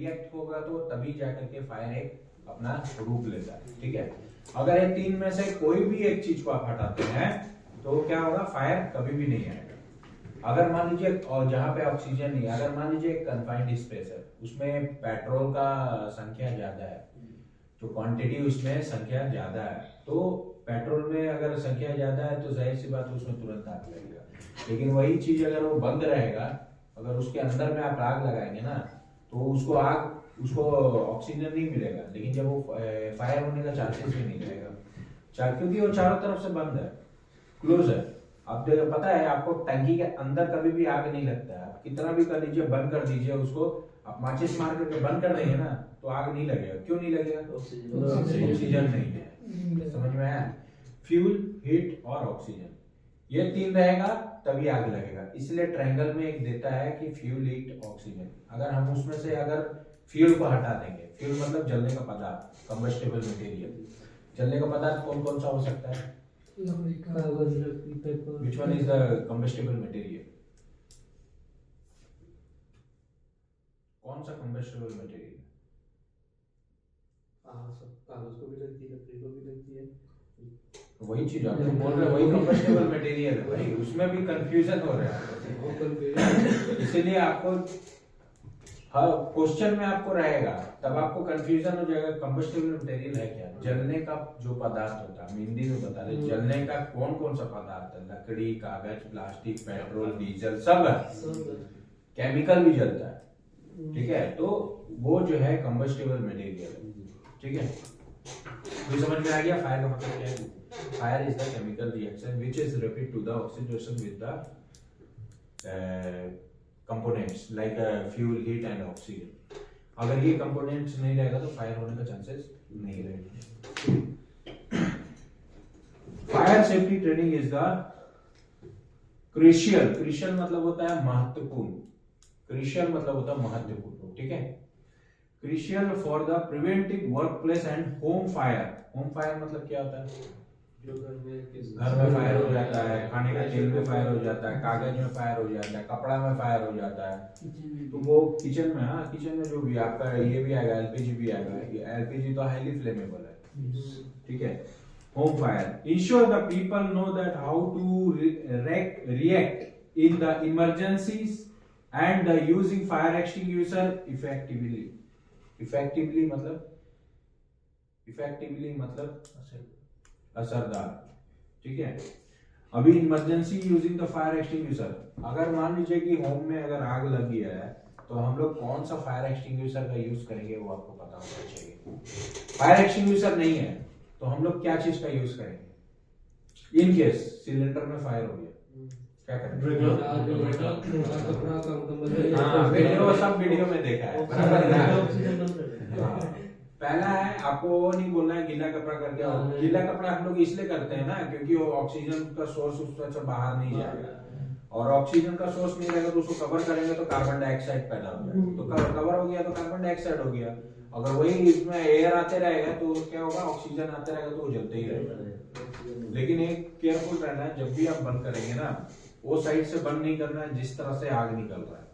React होगा तो तभी जाकर के फायर एक अपना रूप लेता है, ठीक है। अगर ये तीन में से कोई भी एक चीज को आप हटाते हैं तो क्या होगा, फायर कभी भी नहीं आएगा। अगर मान लीजिए, और जहां पे ऑक्सीजन नहीं है, अगर मान लीजिए एक कन्फाइंड स्पेस है, उसमें पेट्रोल का संख्या ज्यादा है, तो क्वांटिटी उसमें संख्या ज्यादा है, तो पेट्रोल में अगर संख्या ज्यादा है तो जाहिर सी बात है उसमें तुरंत आग लगेगा। लेकिन वही चीज अगर वो बंद रहेगा, अगर उसके अंदर में आप आग लगाएंगे ना, तो उसको ऑक्सीजन नहीं मिलेगा, लेकिन जब वो फायर होने का चांसेस भी नहीं रहेगा, क्योंकि वो चारों तरफ से बंद है, क्लोज है। आप देखो, पता है आपको, टंकी के अंदर कभी भी आग नहीं लगता है, आप कितना भी कर लीजिए, बंद कर दीजिए उसको, आप माचिस मार करके बंद कर देंगे ना तो आग नहीं लगेगा। क्यों नहीं लगेगा? ऑक्सीजन नहीं है। समझ में आया? फ्यूल, हीट और ऑक्सीजन, ये तीन रहेगा तभी आग लगेगा। इसलिए ट्रायंगल में एक देता है कि फ्यूल, हीट, ऑक्सीजन। अगर हम उसमें से अगर फ्यूल को हटा देंगे, फ्यूल मतलब जलने का पदार्थ, कंबस्टेबल मटेरियल, जलने का पदार्थ कौन कौन सा हो सकता है? Which one is the combustible material? कौन सा कंबस्टेबल मटेरियल? कागज को भी लगती है, लकड़ी को भी लगती है। वही चीज आप बोल रहे हैं, वही कंबस्टेबल मटेरियल है भाई, उसमें भी कंफ्यूजन हो रहा है। इसीलिए आपको हर क्वेश्चन में आपको रहेगा, तब आपको कंफ्यूजन हो जाएगा, कंबस्टेबल मटेरियल है क्या? जलने का जो पदार्थ होता है, हिंदी में बता रहे, जलने का कौन कौन सा पदार्थ है? लकड़ी, कागज, प्लास्टिक, पेट्रोल, डीजल, सब है, केमिकल भी जलता है, ठीक है। तो वो जो है कंबस्टेबल मटेरियल है, ठीक है। तो समझ में आ गया फायर का मतलब क्या है? Fire is the chemical reaction which is related to the oxidation with the components like fuel, heat and oxygen. अगर ये कंपोनेंट्स नहीं रहेगा तो फायर होने का चांसेस नहीं रहेगा। Fire safety training is the crucial, crucial मतलब होता है महत्वपूर्ण, क्रूशियल मतलब होता है महत्वपूर्ण, ठीक है। Crucial for the preventive workplace and home fire. Home fire मतलब क्या होता है? जो घर में फायर हो जाता है, खाने का तेल में फायर हो जाता है, कागज में फायर हो जाता है, कपड़ा में फायर हो जाता है, तो वो किचन में, हाँ किचन में जो भी आपका ये भी आएगा, एलपीजी भी आएगा। एलपीजी तो हाईली फ्लेमेबल है, ठीक है। Home fire ensure the people know that how to react in the emergencies and the using fire extinguisher effectively. Effectively मतलब असरदार, ठीक है। अभी emergency using the fire extinguisher, अगर मान लीजिए कि होम में अगर आग लग गया है तो हम लोग कौन सा फायर एक्सटिंग्विशर का यूज करेंगे वो आपको पता होना चाहिए। फायर एक्सटिंग्विशर नहीं है तो हम लोग क्या चीज का यूज करेंगे? इन केस सिलेंडर में फायर हो गया, क्या करेंगे? हाँ, वीडियो, सब वीडियो में देखा है, बराबर है। पहला है, आपको वो नहीं बोलना है गीला कपड़ा करके, और गीला कपड़ा हम लोग इसलिए करते हैं ना क्योंकि वो ऑक्सीजन का सोर्स उसमें से बाहर नहीं जाएगा, और ऑक्सीजन का सोर्स नहीं रहेगा तो उसको कवर करेंगे तो कार्बन डाइऑक्साइड पैदा हो जाएगा, तो कवर हो गया तो कार्बन डाइऑक्साइड हो गया। अगर वही इसमें एयर आते रहेगा तो क्या होगा? ऑक्सीजन आते रहेगा तो वो जलते ही रहेगा। लेकिन एक केयरफुल रहना है, जब भी आप बंद करेंगे ना, वो साइड से बंद नहीं करना है जिस तरह से आग निकल रहा है,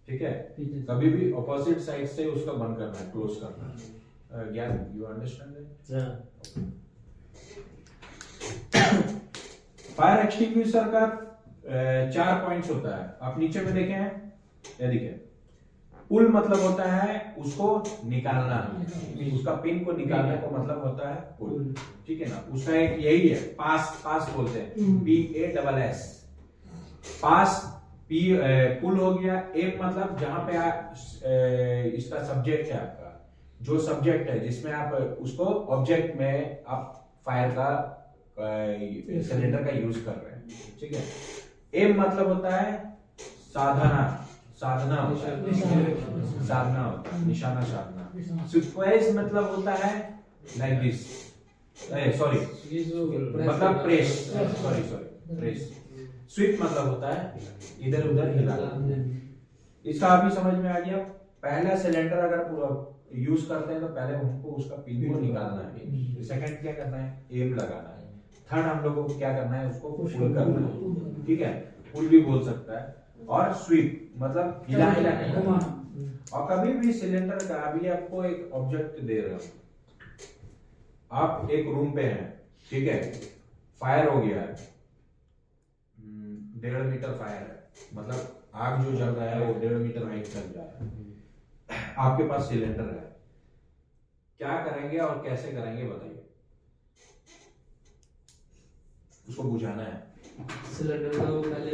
ठीक है। कभी भी ऑपोजिट साइड से उसका बंद करना है, क्लोज करना है। ज्ञान, you understand that? Fire extinguisher का 4 पॉइंट्स होता है, आप नीचे में देखे हैं, ये देखिए। पुल मतलब होता है उसको निकालना, उसका पिन को निकालने को मतलब होता है पुल, ठीक है ना। उसका एक यही है, पास बोलते हैं, PASS, पास। पुल हो गया। एम मतलब जहां पे इसका सब्जेक्ट है, आपका जो सब्जेक्ट है जिसमें आप उसको ऑब्जेक्ट में आप फायर का सिलेंडर का यूज कर रहे हैं, ठीक है। एम मतलब होता है साधना होता है, निशाना साधना। सिक्वेंस मतलब होता है लाइक दिस, सॉरी मतलब प्रेस, प्रेस। स्वीप मतलब होता है इधर उधर हिलाना। इसका अभी समझ में आ गया। पहला सिलेंडर अगर यूज करते हैं तो पहले हमको उसका पिन को निकालना है, सेकंड क्या करना है? एम लगाना है। थर्ड हम लोगों को क्या करना है? उसको पुल करना है, ठीक है। पुल भी बोल सकता है। और स्वीप मतलब हिला और कभी भी सिलेंडर का, अभी आपको एक ऑब्जेक्ट दे रहे हो, आप एक रूम पे हैं, ठीक है, फायर हो गया है, 1.5 मीटर फायर है, मतलब आग जो जल रहा है वो 1.5 मीटर हाइट तक जा रहा है, आपके पास सिलेंडर है, क्या करेंगे और कैसे करेंगे बताइए? उसको बुझाना है, सिलेंडर का वो पहले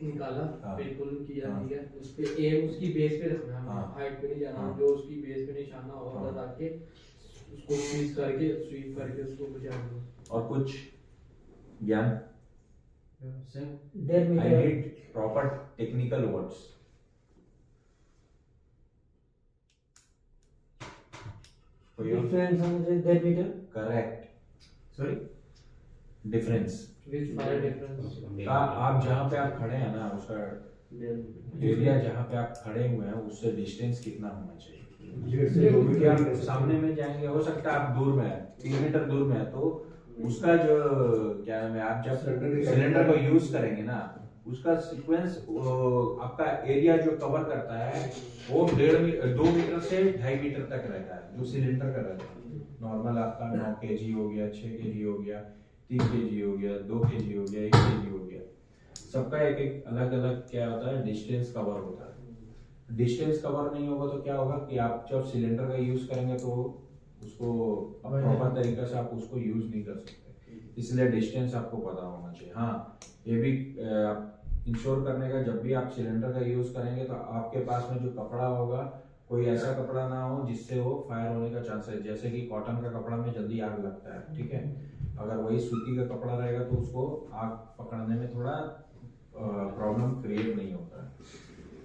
निकाला, हाँ। बिल्कुल किया, हाँ। ठीक है, उस पे एम उसकी बेस पे रखना है, हाँ। हाइट पे नहीं जाना, हाँ। जो उसकी बेस पे निशाना होगा हाँ। ताकि उसको स्वीप करके उसको बुझा दो। और कुछ ज्ञान? डेढ़ I metre need proper technical words. For you? Difference होना चाहिए 1.5 metre. Correct. Sorry? Difference. With fire difference का आप जहाँ पे आप खड़े हैं ना, उसका एरिया जहाँ पे आप खड़े हुए हैं उससे डिस्टेंस कितना होना चाहिए? क्योंकि आप सामने में जाएंगे, हो सकता है आप दूर में है, 3 मीटर दूर में है, तो उसका जो क्या नाम है, आप जब सिलेंडर को यूज करेंगे ना, उसका सीक्वेंस आपका एरिया जो कवर करता है वो 2 मीटर से 2.5 मीटर तक रहता है, जो सिलेंडर का रहता है। नॉर्मल आपका 9 kg हो गया, 6 kg हो गया, 3 kg हो गया, 2 kg हो गया, 1 kg हो गया, सबका एक एक अलग अलग क्या होता है, डिस्टेंस कवर होता है। डिस्टेंस कवर नहीं होगा तो क्या होगा कि आप जब सिलेंडर का यूज करेंगे तो उसको प्रॉपर तरीके से आप उसको यूज नहीं कर सकते, इसलिए डिस्टेंस आपको पता होना चाहिए। हाँ, ये भी इंश्योर करने का, जब भी आप सिलेंडर का यूज करेंगे तो आपके पास में जो कपड़ा होगा कोई ऐसा कपड़ा ना हो जिससे वो फायर होने का चांस है, जैसे कि कॉटन का कपड़ा में जल्दी आग लगता है, ठीक है, अगर वही सूती का कपड़ा रहेगा तो उसको आग पकड़ने में थोड़ा प्रॉब्लम क्रिएट नहीं होता है।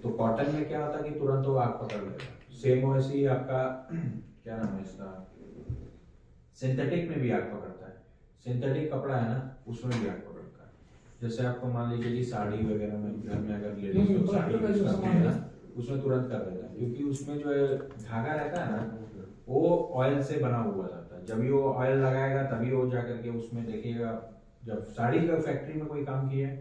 तो कॉटन में क्या होता है कि तुरंत वो आग पकड़ लेगा। सेम वैसे ही आपका क्या नाम है इसका, सिंथेटिक में भी आग पकड़ता है, सिंथेटिक कपड़ा है ना उसमें भी आग पकड़ता है। जैसे आपको मान लीजिए कि साड़ी वगैरह में घर में अगर लेडीज लोग साड़ी यूज करते हैं ना, उसमें तुरंत कर देता है, क्योंकि उसमें जो है धागा रहता है ना वो ऑयल से बना हुआ रहता है, जब भी वो ऑयल लगाएगा तभी वो जाकर के उसमें देखिएगा। जब साड़ी का फैक्ट्री में कोई काम किया है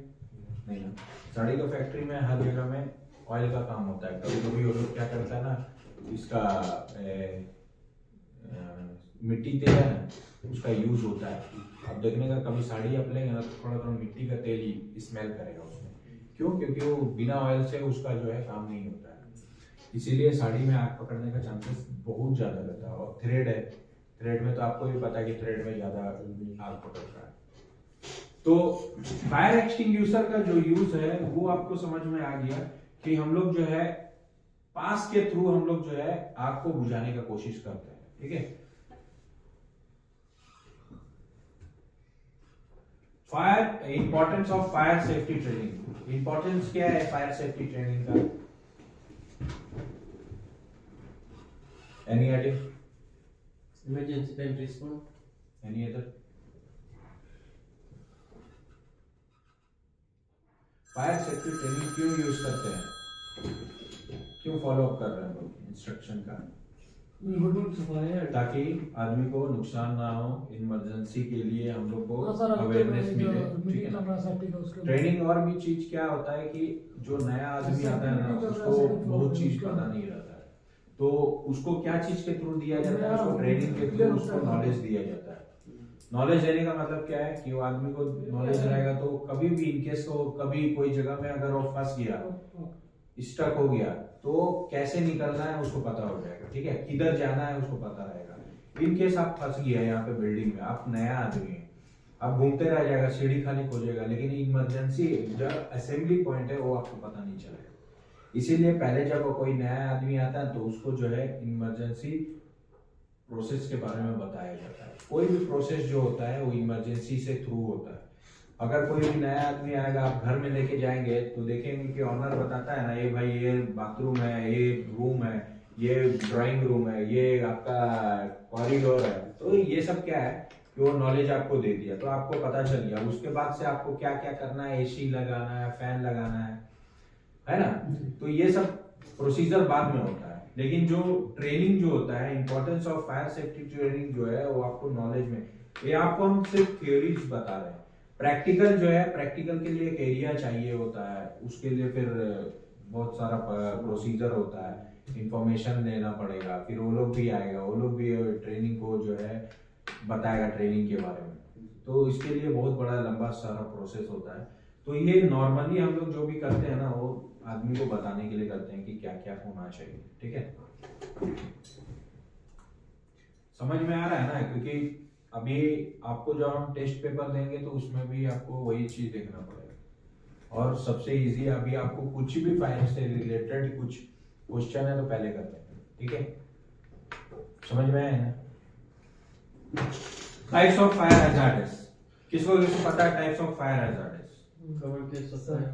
नहीं ना, साड़ी का फैक्ट्री में हर जगह में ऑयल का काम होता है। कभी कभी वो लोग क्या करता है ना, इसका मिट्टी तेल है ना उसका यूज होता है। अब देखने का कभी साड़ी आप लेंगे ना तो थोड़ा थोड़ा मिट्टी का तेल ही स्मेल करेगा उसमें, क्यों? क्योंकि वो बिना ऑयल से उसका जो है काम नहीं होता है, इसीलिए साड़ी में आग पकड़ने का चांसेस बहुत ज्यादा रहता है। और थ्रेड है, थ्रेड में तो आपको भी पता है कि थ्रेड में ज्यादा आग पकड़ता है। तो फायर एक्सटिंग्विशर का जो यूज है वो आपको समझ में आ गया कि हम लोग जो है पास के थ्रू हम लोग जो है आग को बुझाने का कोशिश करते हैं, ठीक है। Fire, importance of fire safety training. Importance क्या है फायर सेफ्टी ट्रेनिंग का? Any idea? Emergency time response, any other? Fire safety training क्यों यूज करते हैं, क्यों फॉलो अप कर रहे हैं लोग इंस्ट्रक्शन का? ताकि आदमी को नुकसान ना हो, इमरजेंसी के लिए हम लोग को अवेयरनेस मिले, ठीक है ना। ट्रेनिंग और भी चीज क्या होता है कि जो नया आदमी आता है ना उसको बहुत चीज पता नहीं रहता है, तो उसको क्या चीज के थ्रू दिया जाता है, उसको ट्रेनिंग के थ्रू उसको नॉलेज दिया जाता है। नॉलेज देने का मतलब क्या है कि वो आदमी को नॉलेज रहेगा तो कभी भी इनकेस वो कभी कोई जगह में अगर वो फंस गया, स्टक हो गया, तो कैसे निकलना है उसको पता हो जाएगा, ठीक है, किधर जाना है उसको पता रहेगा। इनकेस आप फंस गया यहाँ पे बिल्डिंग में, आप नया आदमी है, आप घूमते रह जाएगा, सीढ़ी खाली खोजेगा, लेकिन इमरजेंसी जो असेंबली पॉइंट है वो आपको पता नहीं चलेगा। इसीलिए पहले जब कोई नया आदमी आता है तो उसको जो है इमरजेंसी प्रोसेस के बारे में बताया जाता है। कोई भी प्रोसेस जो होता है वो इमरजेंसी से थ्रू होता है। अगर कोई भी नया आदमी आएगा, आप घर में लेके जाएंगे तो देखेंगे कि ऑनर बताता है ना, ये भाई ये बाथरूम है, ये रूम है, ये ड्राइंग रूम है, ये आपका कॉरिडोर है, तो ये सब क्या है कि वो नॉलेज आपको दे दिया, तो आपको पता चल गया। उसके बाद से आपको क्या क्या करना है, एसी लगाना है, फैन लगाना है ना, तो ये सब प्रोसीजर बाद में होता है। लेकिन जो ट्रेनिंग जो होता है, importance of fire safety training जो है वो आपको नॉलेज में, ये आपको हम सिर्फ थ्योरीज बता रहे हैं। प्रैक्टिकल जो है, प्रैक्टिकल के लिए एक एरिया चाहिए होता है, उसके लिए फिर बहुत सारा प्रोसीजर होता है, इंफॉर्मेशन देना पड़ेगा, फिर वो लोग भी आएगा, वो लोग भी ट्रेनिंग को जो है बताएगा ट्रेनिंग के बारे में। तो इसके लिए बहुत बड़ा लंबा सारा प्रोसेस होता है। तो ये नॉर्मली हम लोग जो भी करते हैं ना, वो आदमी को बताने के लिए करते हैं कि क्या क्या होना चाहिए, ठीक है। समझ में आ रहा है ना, क्योंकि अभी आपको जब हम टेस्ट पेपर देंगे तो उसमें भी आपको वही चीज देखना पड़ेगा। और सबसे इजी अभी आपको कुछ भी फायर से रिलेटेड कुछ क्वेश्चन है तो पहले करते हैं, ठीक है। समझ में आया ना। टाइप्स ऑफ फायर हैजार्ड्स, किसको किसको पता है types of fire hazards? Cover case of fire.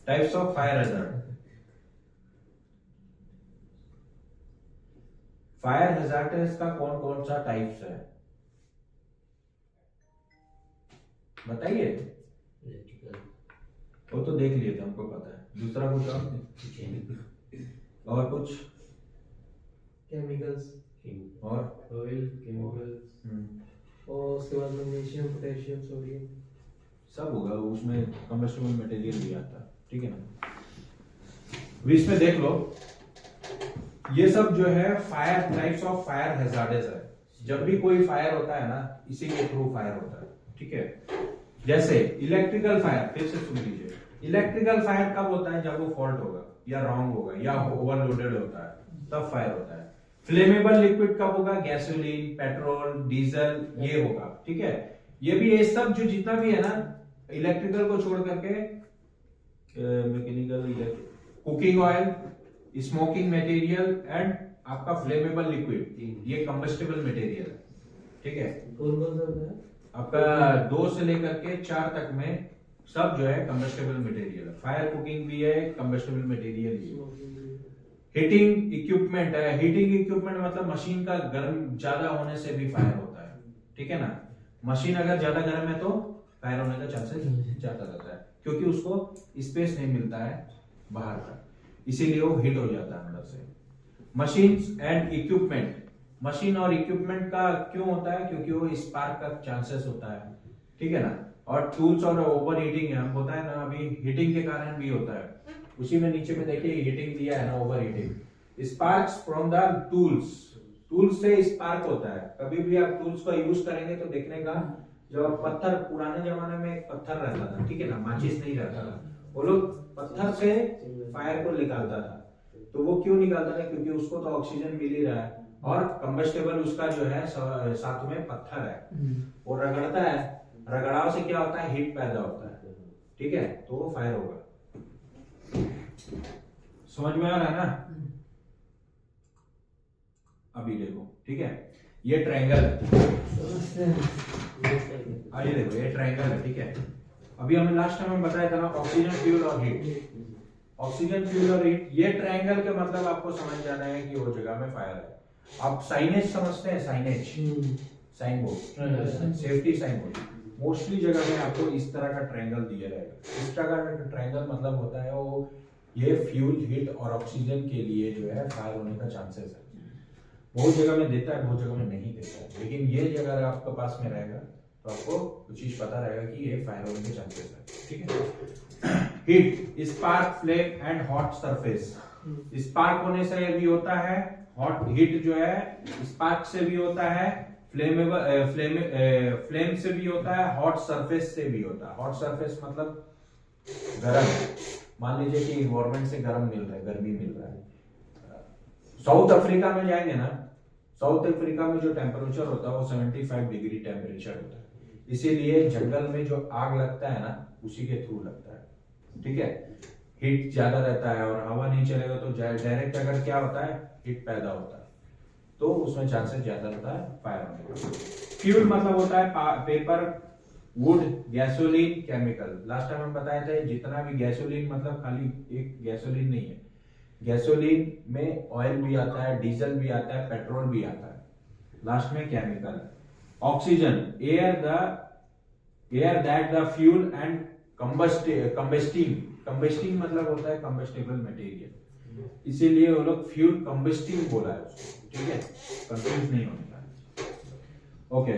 Types of fire hazard. Fire hazards का कौन कौन सा टाइप्स है बताइए। Electrical. वो तो देख लिए थे, हमको पता है। दूसरा कुछ और कुछ केमिकल्स और Oil, chemicals. और उसके बाद मैग्नीशियम, पोटेशियम, सोडियम सब होगा उसमें, कंबस्टिबल मटेरियल भी आता है, ठीक है ना। अभी इसमें देख लो, ये सब जो है fire types of fire hazards है। जब भी कोई फायर होता है ना, इसी के थ्रू फायर होता है, ठीक है। जैसे इलेक्ट्रिकल फायर, फिर से सुन लीजिए, इलेक्ट्रिकल फायर कब होता है? जब वो फॉल्ट होगा या रॉन्ग होगा या ओवरलोडेड होता है, तब फायर होता है। फ्लेमेबल लिक्विड कब होगा? गैसोलीन, पेट्रोल, डीजल, ये होगा, ठीक है। ये भी, ये सब जो जितना भी है ना, इलेक्ट्रिकल को छोड़ करके mechanical, cooking oil, smoking material and आपका फ्लेमेबल लिक्विड, ये कंबस्टिबल मटेरियल है, ठीक है। कौन कौन सा होता है? आपका 2 से लेकर के 4 तक में सब जो है कंबस्टिबल मटेरियल है। फायर कुकिंग भी है, कंबस्टिबल मटेरियल भी है। हीटिंग इक्विपमेंट है, हीटिंग इक्विपमेंट मतलब मशीन का गर्म ज्यादा होने से भी फायर होता है, ठीक है ना। मशीन अगर ज्यादा गर्म है तो फायर होने का चांसेस ज्यादा रहता है, क्योंकि उसको स्पेस नहीं मिलता है बाहर का, इसीलिए वो हीट हो जाता है अंदर से। मशीन्स एंड इक्विपमेंट, मशीन और इक्विपमेंट का क्यों होता है? क्योंकि वो स्पार्क का चांसेस होता है, ठीक है ना। और टूल्स और ओवर हीटिंग है, हम बताए ना अभी, हीटिंग के कारण भी होता है। उसी में नीचे में देखिए हीटिंग दिया है ना, over heating. Sparks from the tools, tools से स्पार्क होता है। कभी भी आप टूल्स का यूज करेंगे तो देखने का, जब पत्थर, पुराने जमाने में एक पत्थर रहता था, ठीक है ना, माचिस नहीं रहता था, वो लोग पत्थर से फायर को निकालता था। तो वो क्यों निकालता था? क्योंकि उसको तो ऑक्सीजन मिल ही रहा है और कंबस्टेबल उसका जो है साथ में पत्थर है, वो रगड़ता है, रगड़ाव से क्या होता है? हीट पैदा होता है, ठीक है, तो वो फायर होगा। समझ में आ रहा है ना। अभी देखो, ठीक है, ये ट्रायंगल है, आइए देखो, ये ट्रायंगल है, ठीक है। अभी हमें लास्ट टाइम हम बताया था ना, ऑक्सीजन, फ्यूल और हीट। ऑक्सीजन, फ्यूल और हीट, ये ट्रायंगल के मतलब आपको समझ जाना है कि वो जगह में फायर है। आप साइनेज समझते हैं? Signage, sign board, safety sign board, mostly जगह में आपको इस तरह का ट्रायंगल दिया रहेगा। इस तरह का ट्रायंगल मतलब होता है वो, ये फ्यूल, हीट और ऑक्सीजन के लिए जो है फायर होने का चांसेस है। बहुत जगह में देता है, बहुत जगह में नहीं देता है, लेकिन ये अगर आपके पास में रहेगा तो आपको कुछ चीज पता रहेगा कि ये फायर होने के चांसेस है, ठीक है। Heat, spark, flame and hot surface. Spark होने से भी होता है, हॉट हीट जो है स्पार्क से भी होता है, फ्लेम से भी होता है, हॉट सरफेस से भी होता है। हॉट सरफेस मतलब गर्म, मान लीजिए कि इन्वायरमेंट से गर्म मिल रहा है, गर्मी मिल रहा है। साउथ अफ्रीका में जाएंगे ना, साउथ अफ्रीका में जो टेम्परेचर होता है वो 75 डिग्री टेम्परेचर होता है, इसीलिए जंगल में जो आग लगता है ना, उसी के थ्रू लगता है, ठीक है। हीट ज्यादा रहता है और हवा नहीं चलेगा तो डायरेक्ट अगर क्या होता है, हीट पैदा होता है, तो उसमें चांसेस ज्यादा होता है फायर होने का। फ्यूल मतलब होता है paper, would, gasoline, chemical. Last time हम बताए थे, जितना भी गैसोलीन मतलब खाली एक गैसोलीन नहीं है, गैसोलीन में ऑयल भी आता है, डीजल भी आता है, पेट्रोल भी आता है, लास्ट में chemical. Oxygen, air that the fuel and combusting मतलब होता है कंबस्टेबल मटेरियल, इसीलिए वो लोग फ्यूल कंबस्टिंग बोला है उसको, ठीक है, कंफ्यूज नहीं होने का। Okay,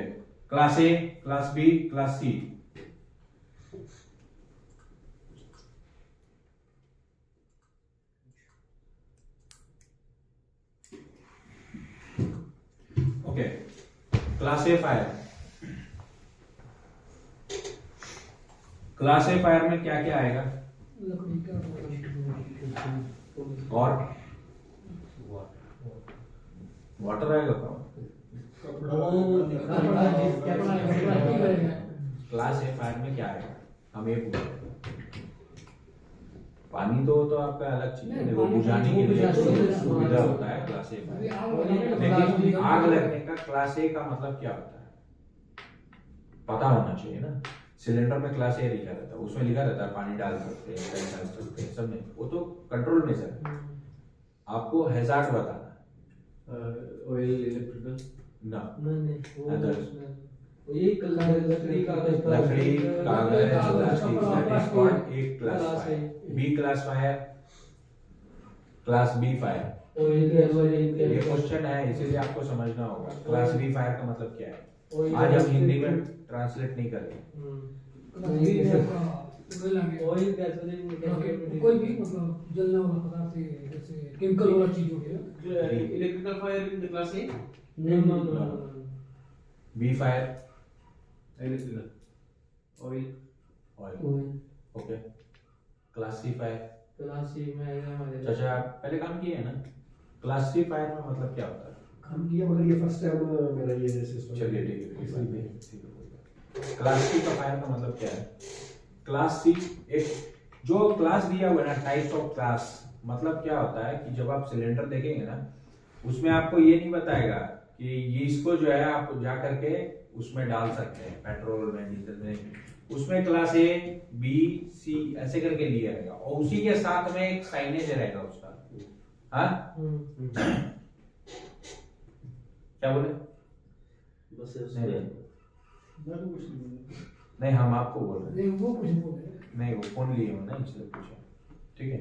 class A, class B, class C. Okay, class A fire. Class A fire में क्या क्या आएगा? लकड़ी का और वाटर आएगा क्या? क्लास ए फायर में क्या आएगा? हम ये पूछ रहे हैं। पानी तो आपका अलग चीज है, देखो बुझाने के लिए सुविधा होता है क्लास ए फायर, लेकिन आग लगने का क्लास ए का मतलब क्या होता है पता होना चाहिए ना। सिलेंडर में क्लास ए लिखा रहता है, उसमें लिखा रहता है पानी डाल सकते हैं, तेल डाल सकते हैं, सब नहीं, वो तो कंट्रोल में सर। आपको हैजार्ड बताना ऑयल इलेक्ट्रिकल ना, नहीं Others. ये लकड़ी कागज लकड़ी कागज प्लास्टिक, that is called एक क्लास क्लास फायर। है। B class fire, class B fire. Oil ये क्वेश्चन है इसीलिए आपको समझना होगा क्लास बी फायर का मतलब क्या है। आज हम हिंदी में ट्रांसलेट नहीं करेंगे। ऑयल कोई भी मतलब जलने वाला पदार्थ है, जैसे केमिकल वाला चीज हो गया। Electrical fire in the class A no. B fire electrical oil oil, okay. Class C fire, class C में हमारे चाचा आप पहले काम किए हैं ना। क्लास सी फायर में मतलब क्या होता है? हम किया मगर ये फर्स्ट टाइम मेरा ये सिस्टम। चलिए ठीक है, कोई बात नहीं। क्लास सी का फायर का मतलब क्या है? क्लास सी एक जो क्लास दिया हुआ है ना, टाइप्स ऑफ क्लास, मतलब क्या होता है कि जब आप सिलेंडर देखेंगे ना, उसमें आपको ये नहीं बताएगा कि ये इसको जो है आप जा करके उसमें डाल सकते हैं, पेट्रोल में, डीजल में। उसमें क्लास ए बी सी ऐसे करके लिया रहेगा और उसी के साथ में एक साइनेज रहेगा उसका। हाँ क्या बोले? बस नहीं हम आपको बोल रहे हैं। नहीं वो कुछ बोल रहे हैं। नहीं वो फोन लिए हो ना इसलिए पूछा, ठीक है।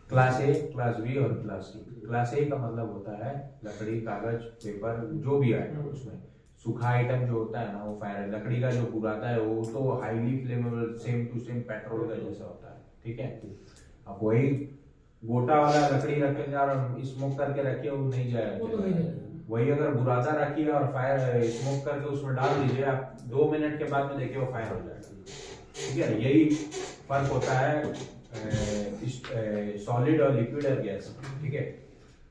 क्लास ए, क्लास बी और क्लास सी। क्लास ए का मतलब होता है लकड़ी, कागज, पेपर, जो भी आएगा उसमें सूखा आइटम जो होता है ना वो फायर है। लकड़ी का जो बुराता है वो तो highly flammable, same to same petrol का जैसा होता है, ठीक है। अब वही गोटा वाला लकड़ी रखेंगे और स्मोक करके रखिए, वो नहीं वो तो नहीं जाएगा। जाएगा। वही अगर बुरादा रखिए और फायर स्मोक करके उसमें डाल दीजिए, आप 2 मिनट के बाद में देखिए वो फायर हो जाएगा, ठीक है। यही फर्क होता है सॉलिड और लिक्विड और गैस, ठीक है।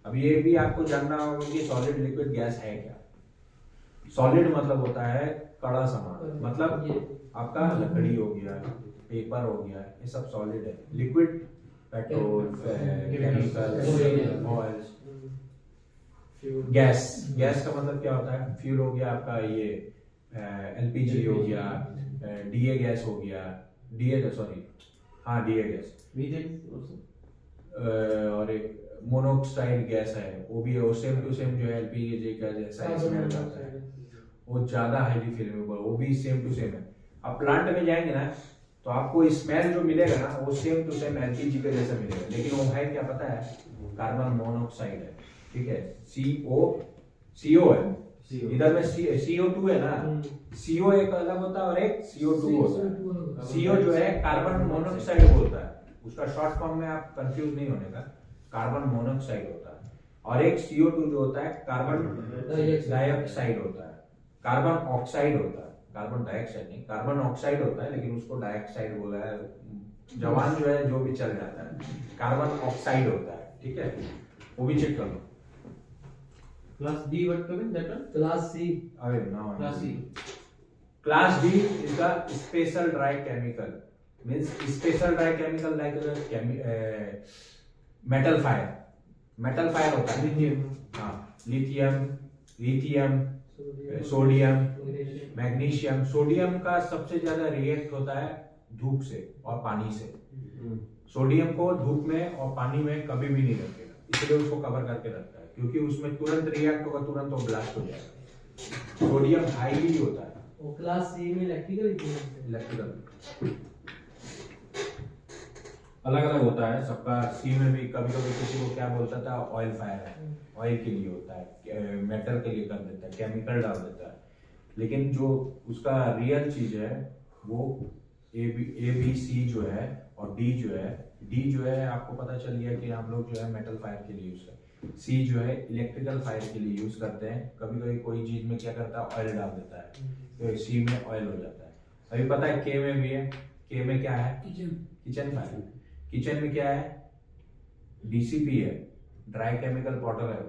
अब ये भी आपको जानना होगा कि सॉलिड लिक्विड गैस है क्या। सॉलिड मतलब होता है कड़ा सामान, मतलब आपका लकड़ी हो गया, पेपर हो गया, ये सब सॉलिड है। Liquid petrol, chemical, oils. Gas, gas का मतलब क्या होता है? फ्यूल हो गया आपका, ये एलपीजी हो गया, डीए गैस हो गया, डीए गैस, और एक मोनोऑक्साइड गैस है, वो भी है, वो सेम टू सेम जो है एलपीजी का जैसा स्मेल करता है, वो ज्यादा हाईली फ्लेमेबल, वो भी सेम टू सेम है। अब प्लांट में जाएंगे ना तो आपको स्मेल जो मिलेगा ना वो सेम टू सेम एलपीजी के जैसा मिलेगा, लेकिन वो है क्या पता है? कार्बन मोनोऑक्साइड है, ठीक है। CO है, इधर में CO2 है ना, CO एक अलग होता है और एक CO2 होता है। CO जो है कार्बन मोनोऑक्साइड बोलता है, उसका शॉर्ट फॉर्म में आप कंफ्यूज नहीं होने का, कार्बन मोनोऑक्साइड होता है। और एक CO2 जो होता है कार्बन डाइऑक्साइड होता है, कार्बन ऑक्साइड होता है, कार्बन डाइऑक्साइड नहीं, कार्बन ऑक्साइड होता है, लेकिन उसको डाइऑक्साइड बोला है, जवान जो है जो भी चल जाता है, कार्बन ऑक्साइड होता है, ठीक है। वो भी चेक कर लो। Class D, what coming that one? Class C अरे ना, Class C. Class D is the special dry chemical. Means special dry chemical like metal fire. Metal fire होता है Lithium. हाँ, लिथियम, सोडियम, मैग्नीशियम। सोडियम का सबसे ज्यादा react होता है धूप से और पानी से। सोडियम को धूप में और पानी में कभी भी नहीं रखेगा, इसलिए उसको कवर करके रखता है, क्योंकि उसमें तुरंत रिएक्ट होगा, तुरंत वो ब्लास्ट हो जाएगा। सोडियम हाईली होता है, वो क्लास सी में इलेक्ट्रिकल इलेक्ट्रिकल अलग अलग होता है सबका। सी में भी कभी कभी किसी को क्या बोलता था, ऑयल फायर है, ऑयल के लिए होता है, मेटल के लिए कर देता है, केमिकल डाल देता है, लेकिन जो उसका रियल चीज है वो ए बी सी जो है और डी जो है, आपको पता चल गया कि हम लोग जो है मेटल फायर के लिए यूज करते हैं। सी जो है इलेक्ट्रिकल फायर के लिए यूज करते हैं। कभी कभी कोई चीज में क्या करता है, ऑयल डाल देता है, तो सी में ऑयल हो जाता है। अभी पता है के में भी है, के में क्या है, किचन फायर। किचन में क्या है, डीसीपी है, ड्राई केमिकल पाउडर है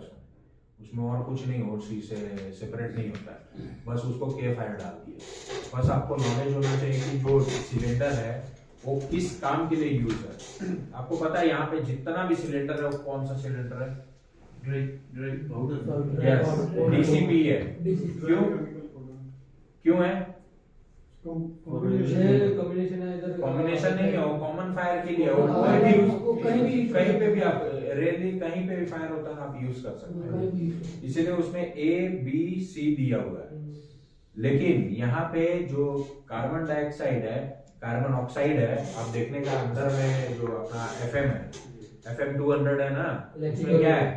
उसमें और कुछ नहीं, और सी से सेपरेट नहीं होता है, बस उसको के फायर डाल दिया। बस आपको नॉलेज होना चाहिए कि जो सिलेंडर है वो किस काम के लिए यूज है। आपको पता है यहाँ पे जितना भी सिलेंडर है वो कौन सा सिलेंडर है, डीसीपी है। क्यों क्यों है, कॉम्बिनेशन है इधर, कॉम्बिनेशन नहीं है, वो कॉमन फायर के लिए है। वो कहीं पे भी आप रेयरली कहीं पे भी फायर होता है, आप यूज कर सकते हैं। इसीलिए उसमें ए बी सी दिया हुआ है। लेकिन यहाँ पे जो कार्बन डाइऑक्साइड है, कार्बन ऑक्साइड है, आप देखने का अंदर में जो अपना एफएम है, एफएम 200 है ना, उसमें क्या है,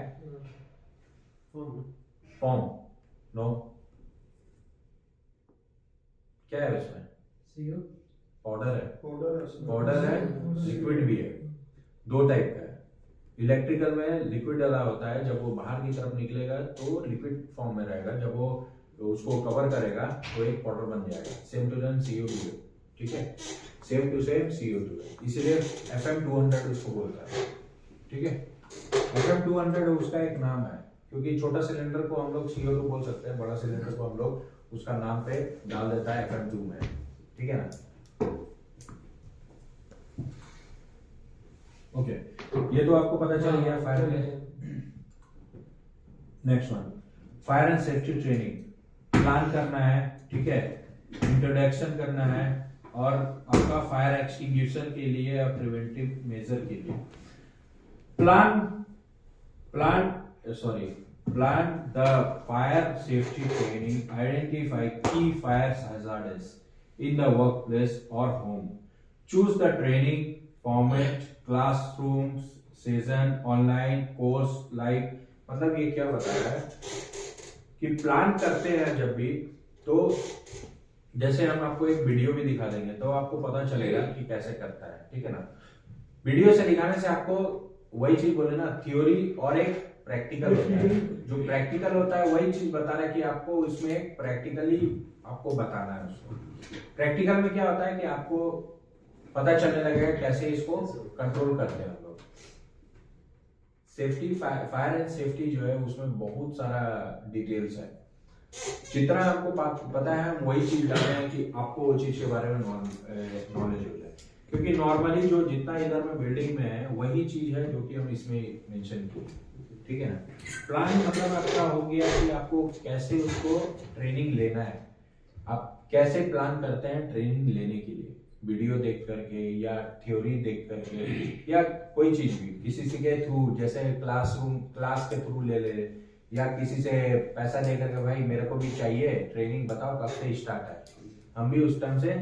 फॉर्म नो, क्या है उसमें, सीओ पाउडर है, पाउडर है, लिक्विड भी है। दो टाइप का है। इलेक्ट्रिकल में लिक्विड डाला होता है, जब वो बाहर की तरफ निकलेगा तो लिक्विड फॉर्म में रहेगा, जब वो उसको कवर करेगा तो एक पाउडर बन जाएगा। सेम टू सेम CO2, ठीक है, सेम टू सेम CO2 है, इसलिए FM 200 उसको बोलता है, ठीक है। FM 200 उसका एक नाम है, क्योंकि छोटा सिलेंडर को हम लोग CO2 बोल सकते हैं, बड़ा सिलेंडर को हम लोग उसका नाम पे डाल देता है FM 2 में, ठीक है ना। ओके, ये तो आपको पता चल गया फायर में। Next one, fire and safety training. Plan करना है, ठीक है, इंट्रोडक्शन करना है, और आपका फायर एक्सटिंग्विशर के लिए या प्रिवेंटिव मेजर के लिए plan the fire safety training, identify की fire hazards in the workplace और home, choose the training format, classroom session, online course, live. मतलब ये क्या बता रहा है कि प्लान करते हैं जब भी, तो जैसे हम आपको एक वीडियो भी दिखा देंगे तो आपको पता चलेगा कि कैसे करता है, ठीक है ना। वीडियो से दिखाने से आपको वही चीज बोले ना, थ्योरी और एक प्रैक्टिकल होता है। जो प्रैक्टिकल होता है वही चीज बता रहा है कि आपको इसमें प्रैक्टिकली आपको बताना है उसको। प्रैक्टिकल में क्या होता है कि आपको पता चलने लगेगा कैसे इसको कंट्रोल करते हैं हम लोग। सेफ्टी, फायर एंड सेफ्टी जो है उसमें बहुत सारा डिटेल्स है। जितना आपको पता है हम वही चीज डाल रहे हैं कि आपको वो चीज के बारे में नॉलेज हो जाए, क्योंकि नॉर्मली जो जितना इधर में बिल्डिंग में है वही चीज है जो कि हम इसमें मेंशन किए, ठीक है ना। प्लान मतलब आपका हो गया कि आपको कैसे उसको ट्रेनिंग लेना है, आप कैसे प्लान करते हैं ट्रेनिंग लेने के लिए, वीडियो देख करके या थ्योरी देख करके या कोई चीज भी, किसी से के थ्रू, जैसे क्लास के थ्रू ले ले, या किसी से पैसा दे करके भाई मेरे को भी चाहिए ट्रेनिंग, बताओ कब से स्टार्ट है, हम भी उस टाइम से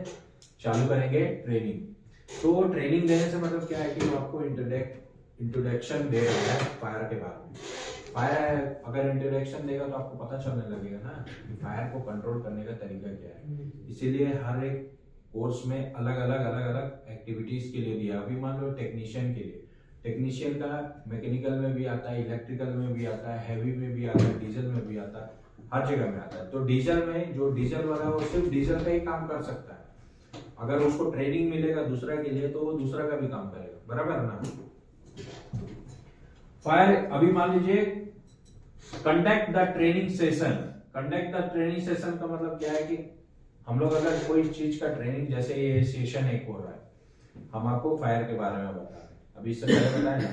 चालू करेंगे ट्रेनिंग। तो ट्रेनिंग देने से मतलब क्या है कि वो आपको इंट्रोडक्शन दे रहा है फायर के बारे में। फायर अगर इंट्रोडक्शन देगा तो आपको पता चलने लगेगा ना कि फायर को कंट्रोल करने का तरीका क्या है। इसीलिए हर एक कोर्स में अलग अलग एक्टिविटीज के लिए दिया। अभी मान लो टेक्नीशियन के लिए, टेक्नीशियन का मैकेनिकल में भी आता है, इलेक्ट्रिकल में भी आता है, हैवी में भी आता है, डीजल में भी आता है, हर जगह में आता है। तो डीजल में जो डीजल वाला है वो सिर्फ डीजल का ही काम कर सकता है। अगर उसको ट्रेनिंग मिलेगा दूसरा के लिए तो वो दूसरा का भी काम करेगा, बराबर ना। फायर, अभी मान लीजिए conduct the training session. Conduct the training session का मतलब क्या है कि हम लोग अगर कोई चीज का ट्रेनिंग, जैसे ये सेशन एक हो रहा है, हम आपको फायर के बारे में बता रहे हैं, अभी इससे पहले बताया ना,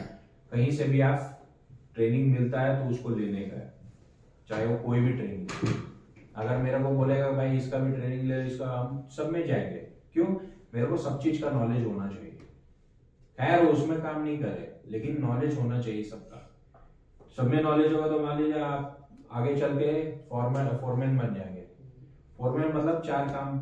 कहीं से भी आप ट्रेनिंग मिलता है तो उसको लेने का है, चाहे वो कोई भी ट्रेनिंग। अगर मेरे को बोलेगा भाई इसका भी ट्रेनिंग ले, इसका, हम सब में जाएंगे। क्यों? मेरे को सब चीज का नॉलेज होना चाहिए। खैर उसमें काम नहीं करे, लेकिन नॉलेज होना चाहिए सबका। सब में नॉलेज होगा तो मान लीजिए आप आगे चल के फोरमैन बन जाएंगे। फोरमैन मतलब 4 काम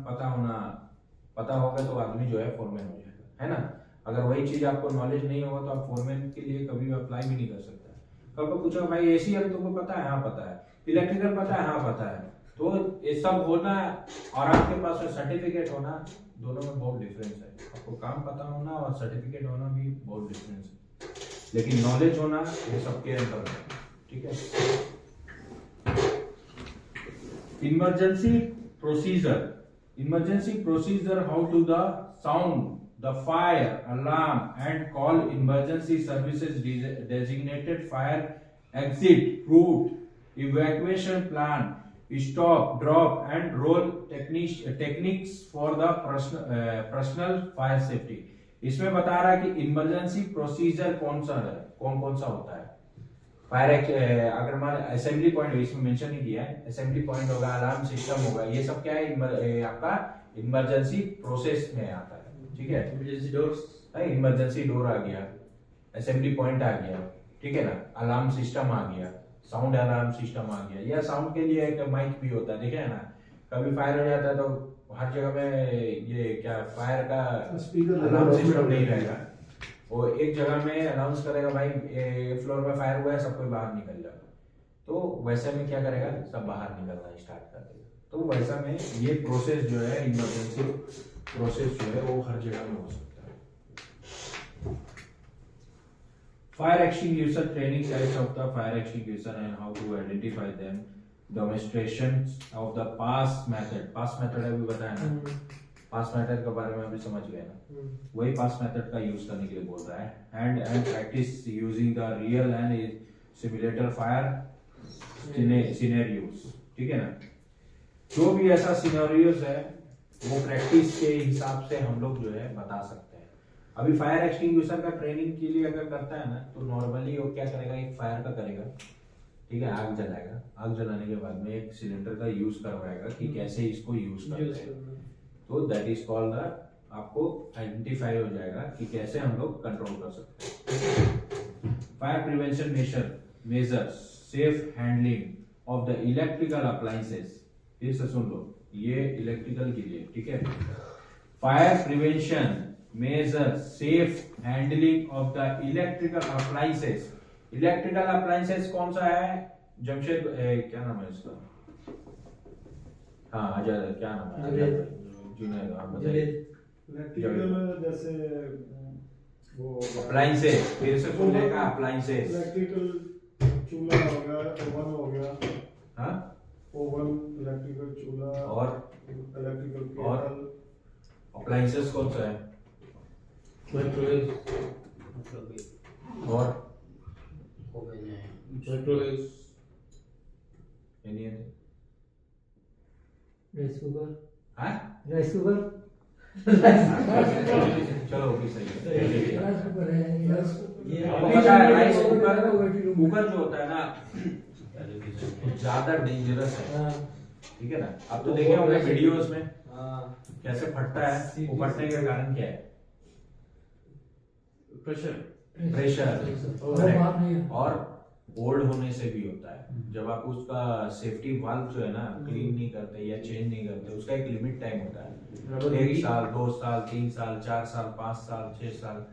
पता होगा तो आदमी जो है फोरमैन हो जाएगा, है ना। अगर वही चीज आपको नॉलेज नहीं होगा तो आप फोरमैन के लिए कभी अप्लाई भी नहीं कर सकते। कल को पूछो भाई एसीएल तुमको पता है? हाँ पता है। इलेक्ट्रिकल पता है? हाँ पता है। तो ये सब होना और आपके पास सर्टिफिकेट होना, दोनों में बहुत डिफरेंस है। आपको काम पता होना और सर्टिफिकेट होना भी बहुत डिफरेंस है, लेकिन नॉलेज होना ये सबके अंदर है। ठीक है। Emergency procedure how to the sound the fire alarm and call emergency services designated fire exit route evacuation plan stop drop and roll techniques for the personal fire safety. इसमें बता रहा है कि इमरजेंसी प्रोसीजर कौन सा है, कौन कौन सा होता है। फायर अगर मान असेंबली पॉइंट इसमें मेंशन नहीं किया है, असेंबली पॉइंट होगा, अलार्म सिस्टम होगा, ये सब क्या है आपका इमरजेंसी प्रोसेस में आता है, ठीक है। इमरजेंसी डोर्स, इमरजेंसी डोर आ गया, असेंबली पॉइंट आ गया, ठीक है ना, अलार्म सिस्टम आ गया, साउंड अलार्म सिस्टम आ गया, या साउंड के लिए एक माइक भी होता है, देखे है ना, कभी फायर हो जाता है तो हर जगह में ये क्या फायर का स्पीकर अलार्म सिस्टम नहीं रहेगा, वो एक जगह में अनाउंस करेगा भाई फ्लोर में फायर हुआ है, सब कोई बाहर निकल जाओ, तो वैसे में क्या करेगा, सब बाहर निकलना स्टार्ट कर देगा। तो वैसा में ये प्रोसेस जो है इमरजेंसी प्रोसेस जो है वो हर जगह में हो सकता है। Fire extinguisher training types of the fire extinguisher and how to identify them, demonstrations of the pass method अभी बताया ना, पास मेथड के बारे में अभी समझ गए ना, वही पास मेथड का यूज करने के लिए बोल रहा है। And practice using the real and simulator fire scenarios, ठीक है ना, जो भी ऐसा सिनेरियोस है वो प्रैक्टिस के हिसाब से हम लोग जो है बता सकते हैं। अभी फायर एक्सटिंग्विशर का ट्रेनिंग के लिए अगर करता है ना, तो नॉर्मली वो क्या करेगा, एक फायर का करेगा, ठीक है, आग जलाएगा, आग जलाने के बाद में एक सिलेंडर का यूज करवाएगा कि कैसे इसको यूज करते हैं, तो दैट इज कॉल्ड द, आपको आइडेंटिफाई हो जाएगा कि कैसे हम लोग कंट्रोल कर सकते हैं। Fire prevention measures safe handling of the electrical appliances, फिर से सुन लो, ये इलेक्ट्रिकल के लिए, ठीक है। Fire prevention measures safe handling of the electrical appliances. Electrical appliances कौन सा है जमशेद, क्या नाम है इसका, हाँ अजय, क्या नाम है जूनियर, आप बताइए। इलेक्ट्रिकल जैसे वो अप्लायंसेस, फिर से सुनने का अप्लायंसेस, इलेक्ट्रिकल चूल्हा हो गया, ओवन हो गया, हाँ, ओवन, इलेक्ट्रिकल चूल्हा और इलेक्ट्रिकल और केटल। अप्लायंसेस कौन सा है, माइक्रोवेव, और माइक्रोवेव, राइस कुकर, हाँ राइस कुकर, चलो भी सही है। राइस कुकर है, ये आपको पता है राइस कुकर जो होता है ना, ज्यादा डेंजरस है, हाँ ठीक है ना। आप तो देखे होंगे वीडियोस में हाँ, कैसे फटता है, वो फटने का कारण क्या है, प्रेशर, प्रेशर, वो बात नहीं है। और ओल्ड होने से भी होता है। जब आप उसका सेफ्टी वाल्व जो है ना क्लीन नहीं करते या चेंज नहीं करते, उसका एक लिमिट टाइम होता है, 1 साल, 2 साल, 3 साल, 4 साल, 5 साल, 6 साल,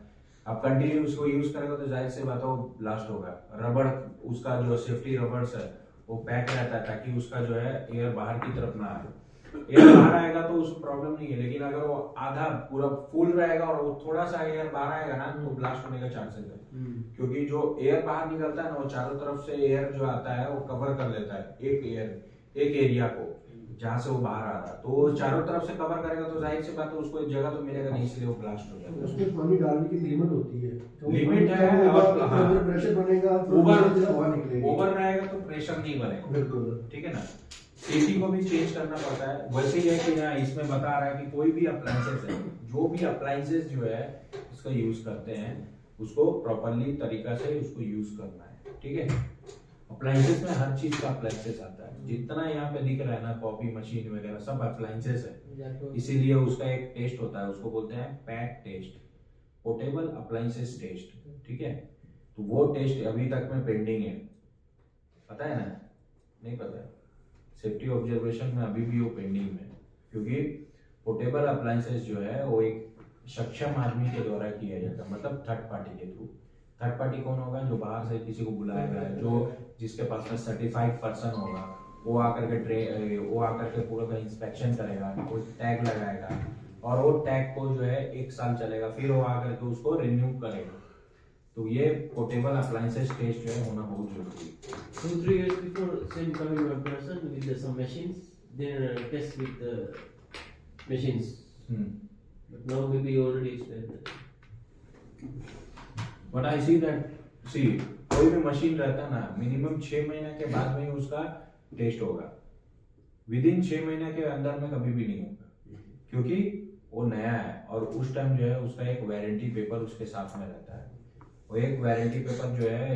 आप कंटिन्यू उसको यूज करेंगे तो जाहिर सी बात है वो ब्लास्ट होगा। रबड़, उसका जो सेफ्टी रबड़ है वो पैक रहता है ताकि उसका जो है एयर बाहर की तरफ ना आए। एयर बाहर आएगा तो उसको प्रॉब्लम नहीं है, लेकिन अगर वो आधा पूरा फुल रहेगा और वो थोड़ा सा एयर बाहर आएगा ना तो ब्लास्ट होने का चांसेस है, क्योंकि जो एयर बाहर निकलता है ना वो चारों तरफ से एयर जो आता है वो कवर कर लेता है एक एरिया को जहां से वो बाहर आ रहा है, तो वो चारों तरफ से कवर करेगा तो जाहिर सी बात है उसको एक जगह तो मिलेगा नहीं, इसलिए वो ब्लास्ट हो जाएगा। उसमें पानी डालने की लिमिट होती है, लिमिट है, और हाँ, प्रेशर बनेगा ओवर हवा निकलेगी, ओवर रहेगा तो प्रेशर नहीं बनेगा, बिल्कुल, ठीक है ना। सेफ्टी को भी चेंज करना पड़ता है। वैसे ही है कि ना इसमें बता रहा है कि कोई भी अप्लायंसेस है, जो भी अप्लायंसेस जो है इसका यूज करते हैं उसको प्रॉपरली तरीका से उसको यूज करना है, ठीक है। अप्लायंसेस में हर चीज का अप्लायंसेस आता है, जितना यहाँ पे दिख रहा है ना कॉफी मशीन वगैरह सब अप्लायंसेस है, इसीलिए उसका एक टेस्ट होता है, उसको बोलते हैं PAT test, portable appliances test, ठीक है। तो वो टेस्ट अभी तक में पेंडिंग है, पता है ना, नहीं पता है, सेफ्टी ऑब्जर्वेशन में अभी भी वो पेंडिंग में, क्योंकि पोर्टेबल अप्लायंसेस जो है वो एक सक्षम आदमी के द्वारा किया जाता है, मतलब थर्ड पार्टी के थ्रू। थर्ड पार्टी कौन होगा, जो बाहर से किसी को बुलाया गया है, जो जिसके पास में सर्टिफाइड पर्सन होगा, वो आकर के पूरा का इंस्पेक्शन करेगा, वो टैग लगाएगा और वो टैग को जो है 1 साल चलेगा, फिर वो आकर के उसको रिन्यू करेगा, तो ये पोर्टेबल अप्लायंसेस टेस्ट जो है होना बहुत जरूरी है। 2-3 years before, same coming one person with some machines, then test with the machines. But now maybe already explained that. But I see that, see, कोई भी मशीन रहता ना मिनिमम 6 महीने के बाद में ही उसका टेस्ट होगा। विदिन 6 महीने के अंदर में कभी भी नहीं होगा, क्योंकि वो नया है और उस टाइम जो है उसका एक वारंटी पेपर उसके साथ में रहता है। वो एक वारंटी पेपर जो है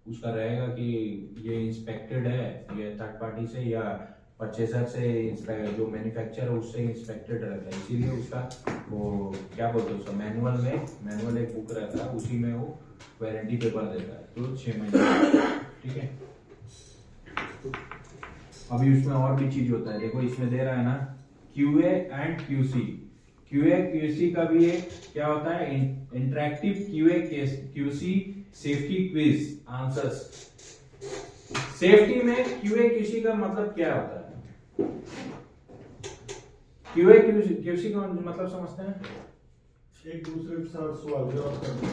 उसका रहेगा कि ये इंस्पेक्टेड है, ये थर्ड पार्टी से या परचेसर से, जो मैन्युफैक्चर है उससे इंस्पेक्टेड रहता है। इसीलिए उसका वो क्या बोलते हैं उसका मैनुअल एक बुक रहता है, उसी में वो वारंटी पेपर देता है, तो 6 महीने। ठीक है, अभी उसमें और भी चीज होता है, देखो इसमें दे रहा है ना QA and QC। QA QC का भी एक क्या होता है, interactive QA QC safety quiz answers. Safety में QA QC का मतलब क्या होता है? QA QC का मतलब समझते हैं? एक दूसरे के साथ सवाल जवाब करना।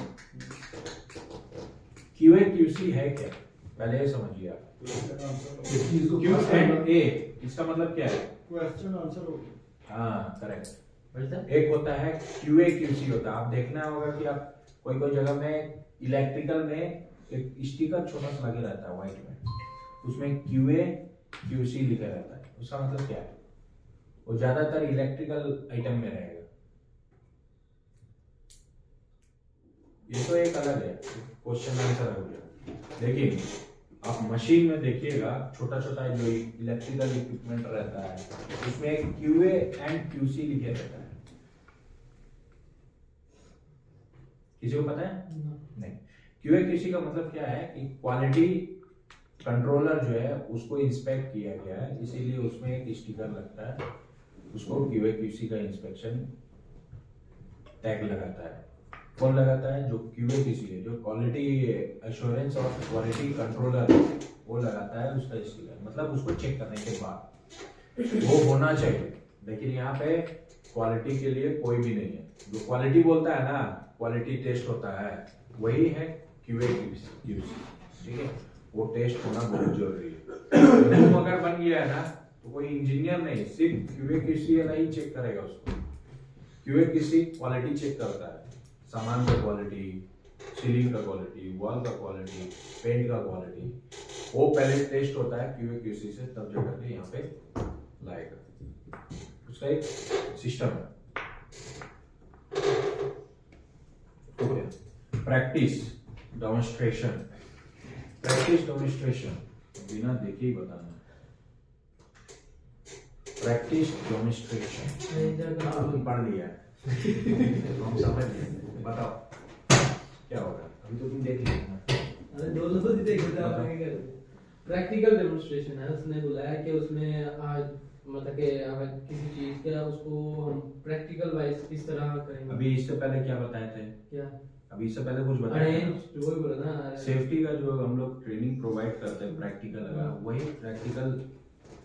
QA QC है क्या, पहले ये समझिए आप। इस चीज को Q&A इसका मतलब क्या है? क्वेश्चन आंसर हो गया। हाँ करेक्ट। What is that? एक होता है QA QC होता है, आप देखना होगा कि आप कोई जगह में इलेक्ट्रिकल में एक स्टिकर छोटा सा लगे रहता है व्हाइट में, उसमें QA QC लिखा रहता है। उसका मतलब क्या है? वो ज्यादातर इलेक्ट्रिकल आइटम में रहेगा। ये तो एक अलग है, क्वेश्चन आंसर हो गया। लेकिन आप मशीन में देखिएगा, छोटा छोटा जो इलेक्ट्रिकल इक्विपमेंट रहता है उसमें QA एंड QC लिखे रहता है। किसी को पता है? नहीं। QA QC का मतलब क्या है कि क्वालिटी कंट्रोलर जो है उसको इंस्पेक्ट किया गया है, इसीलिए उसमें एक स्टिकर लगता है, उसको QA QC का इंस्पेक्शन टैग लगाता है। कौन लगाता है? जो QA QC है, जो क्वालिटी एश्योरेंस और क्वालिटी कंट्रोलर है, वो लगाता है उसका स्टिकर, मतलब उसको चेक करने के बाद वो होना चाहिए। लेकिन यहाँ पे क्वालिटी के लिए कोई भी नहीं है। जो क्वालिटी बोलता है ना, क्वालिटी टेस्ट होता है, वही है QA QC। ठीक है, वो टेस्ट होना बहुत जरूरी है। वो अगर बन गया है ना तो कोई इंजीनियर नहीं, सिर्फ QA QC वाला ही चेक करेगा उसको। QA QC क्वालिटी चेक करता है, सामान का क्वालिटी, सीलिंग का क्वालिटी, वॉल का क्वालिटी, पेंट का क्वालिटी, वो पहले टेस्ट होता है QA QC से, तब जाकर के यहाँ पे लाएगा। उसका एक सिस्टम है। प्रैक्टिस डेमोन्स्ट्रेशन, बिना देखे ही बताना। प्रैक्टिस डेमोन्स्ट्रेशन आपने पढ़ लिया है तो हम समझ गए। बताओ क्या होगा, अभी तो तुम देख लिया ना। अरे दोनों ही देखे थे आपने क्या? प्रैक्टिकल डेमोन्स्ट्रेशन है, उसने बोला है कि उसमें आज मतलब कि अगर किसी चीज का उसको हम प्रैक्टिकल वाइज किस तरह करेंगे। अभी इससे पहले क्या बताए थे? क्या? अभी इससे पहले कुछ बताया अरे था? वही बोला ना, सेफ्टी का जो हम लोग ट्रेनिंग प्रोवाइड करते हैं प्रैक्टिकल का, वही प्रैक्टिकल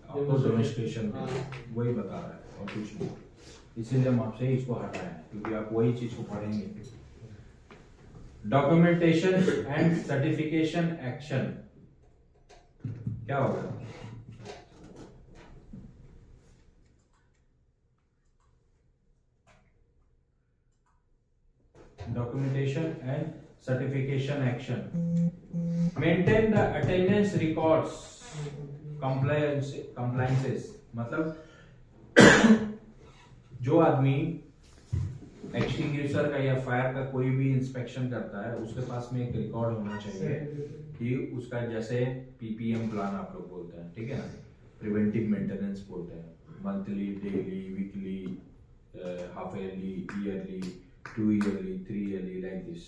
आपको डेमोन्स्ट्रेशन में वही बता रहा है और कुछ नहीं। इसीलिए हम आपसे इसको हटाए हैं, क्योंकि आप वही चीज को पढ़ेंगे। डॉक्यूमेंटेशन एंड सर्टिफिकेशन एक्शन क्या होगा? documentation and certification action, maintain the attendance records, compliances, मतलब जो आदमी एक्सटिंग्विशर का या फायर का कोई भी इंस्पेक्शन करता है उसके पास में एक रिकॉर्ड होना चाहिए कि उसका, जैसे PPM प्लान आप लोग बोलते हैं, ठीक है ना, प्रिवेंटिव मेंटेनेंस बोलते हैं, monthly, daily, weekly, half yearly, yearly, 2 yearly, 3 yearly, like this.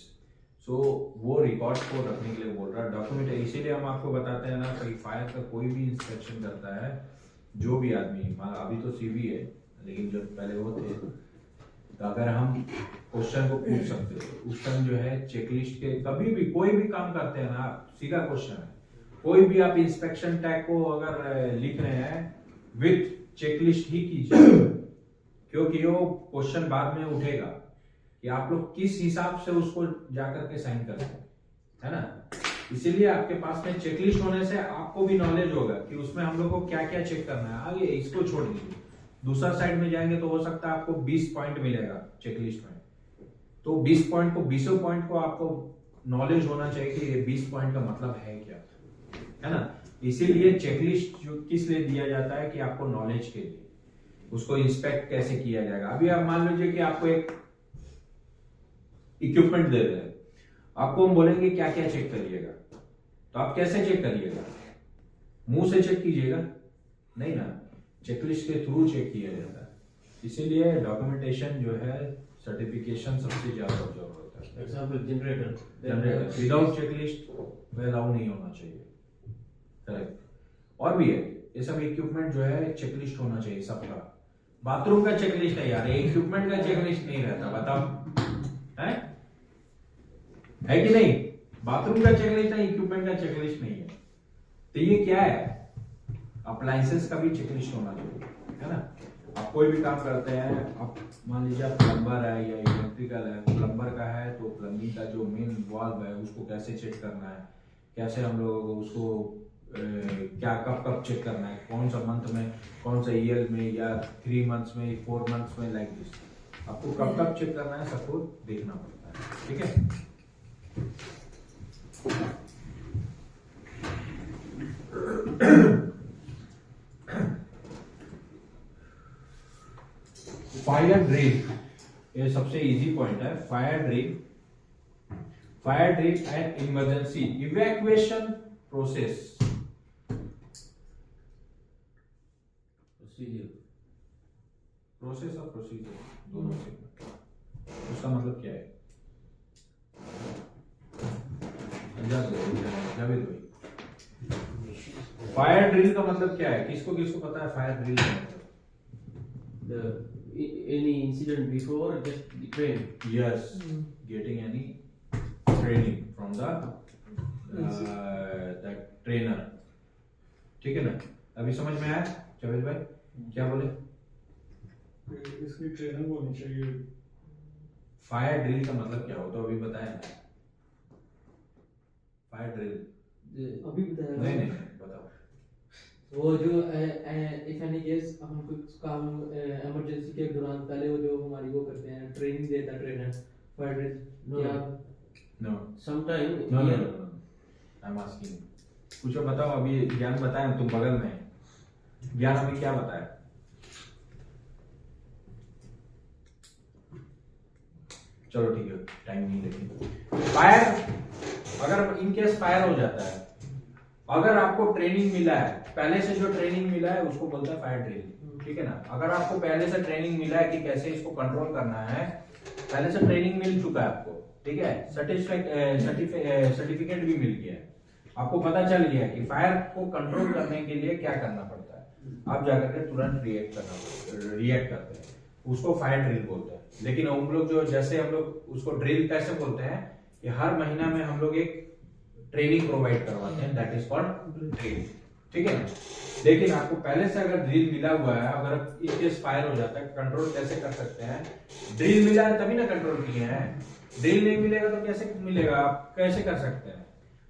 So वो रिकॉर्ड को रखने के लिए बोल रहा है डॉक्यूमेंट। इसीलिए हम आपको बताते हैं ना कि फायर का कोई भी इंस्पेक्शन करता है, जो भी आदमी, अभी तो CV है लेकिन जब पहले वो थे, तो अगर हम क्वेश्चन को पूछ सकते थे उस टाइम जो है चेकलिस्ट के, कभी भी कोई भी काम करते हैं ना, सीधा क्वेश्चन है, कोई भी आप इंस्पेक्शन टैग को अगर लिख रहे हैं विथ चेकलिस्ट ही कीजिए, क्योंकि वो क्वेश्चन बाद में उठेगा कि आप लोग किस हिसाब से उसको जाकर के साइन करते हैं। है ना। इसीलिए आपके पास में चेकलिस्ट होने से आपको भी नॉलेज होगा कि उसमें हम लोग को क्या क्या चेक करना है। आगे इसको छोड़ दीजिए, दूसरा साइड में जाएंगे तो हो सकता है आपको 20 पॉइंट मिलेगा चेकलिस्ट में, तो 20 पॉइंट को 20 पॉइंट को आपको नॉलेज होना चाहिए कि ये 20 पॉइंट का मतलब है क्या, है ना। इसीलिए चेकलिस्ट जो किस लिए दिया जाता है कि आपको नॉलेज के लिए, उसको इंस्पेक्ट कैसे किया जाएगा। अभी आप मान लीजिए कि आपको एक इक्विपमेंट दे रहे हैं, आपको हम बोलेंगे क्या क्या चेक करिएगा, तो आप कैसे चेक करिएगा, मुंह से चेक कीजिएगा नहीं ना, चेकलिस्ट के थ्रू चेक किया जाता है। इसीलिए डॉक्यूमेंटेशन जो है, सर्टिफिकेशन सबसे ज्यादा जरूरत होता है। Example generator without checklist allow नहीं होना चाहिए, करेक्ट। और भी है, ये सब इक्विपमेंट जो है चेकलिस्ट होना चाहिए सबका। बाथरूम का चेकलिस्ट है यार, इक्विपमेंट का चेकलिस्ट नहीं रहता, बताओ है कि नहीं। बाथरूम का चेकलिस्ट है, इक्विपमेंट का चेकलिस्ट नहीं है। तो ये क्या है, अप्लायंसेस का भी चेकलिस्ट होना चाहिए, है ना। आप कोई भी काम करते हैं, आप मान लीजिए आप प्लम्बर है या इलेक्ट्रिकल है, प्लम्बर का है तो प्लम्बिंग का जो मेन वाल्व है उसको कैसे चेक करना है, कैसे हम लोग उसको क्या कब कब चेक करना है, कौन सा मंथ में, कौन सा ईयर में, या 3 मंथ्स में, 4 मंथ्स में, लाइक दिस आपको कब कब चेक करना है सबको देखना पड़ता है, ठीक है। फायर ड्रिल, ये सबसे इजी पॉइंट है। Fire drill and emergency evacuation process, process और प्रोसीजर दोनों से, उसका मतलब क्या है। जावेद भाई, फायर ड्रिल का मतलब क्या है, किसको किसको पता है फायर ड्रिल का मतलब। any incident before just the train. Yes, getting any training from the that trainer, ठीक है ना। अभी समझ में आया जावेद भाई, क्या बोले। इसकी ट्रेनिंग होनी चाहिए। फायर ड्रिल का मतलब क्या होता है अभी बताया ना। फायर ड्रिल अभी बताया नहीं नहीं बताओ। वो जो इफ एनी केस हम कुछ काम इमरजेंसी के दौरान पहले वो जो हमारी वो करते हैं, ट्रेनिंग देता ट्रेनर फायर ड्रिल, क्या no Sometime no no here, I am asking, कुछ बताओ। अभी ज्ञान बताया, तुम बगल में, ज्ञान अभी क्या बताया। चलो ठीक है, टाइम नहीं लगे। फायर, अगर इन केस फायर हो जाता है, अगर आपको ट्रेनिंग मिला है, पहले से जो ट्रेनिंग मिला है उसको बोलता है फायर ड्रिल, ठीक है ना। अगर आपको पहले से ट्रेनिंग मिला है कि कैसे इसको कंट्रोल करना है, पहले से ट्रेनिंग मिल चुका है आपको, ठीक है, सर्टिफिकेट भी मिल गया है, आपको पता चल गया है कि फायर को कंट्रोल करने के लिए क्या करना पड़ता है, आप जाकर के तुरंत रिएक्ट करते हैं, उसको फायर ड्रिल बोलते हैं। लेकिन हम लोग जो, जैसे हम लोग उसको ड्रिल कैसे बोलते हैं कि हर महीना में हम लोग एक ट्रेनिंग प्रोवाइड करवाते हैं, दैट इज कॉल्ड ड्रिल, ठीक है ना। लेकिन आपको पहले से अगर ड्रिल मिला हुआ है, अगर इन केस फायर हो जाता है, कंट्रोल कैसे कर सकते हैं, ड्रिल मिला है तभी ना कंट्रोल किए हैं, ड्रिल नहीं मिलेगा तो कैसे मिलेगा, आप कैसे कर सकते हैं।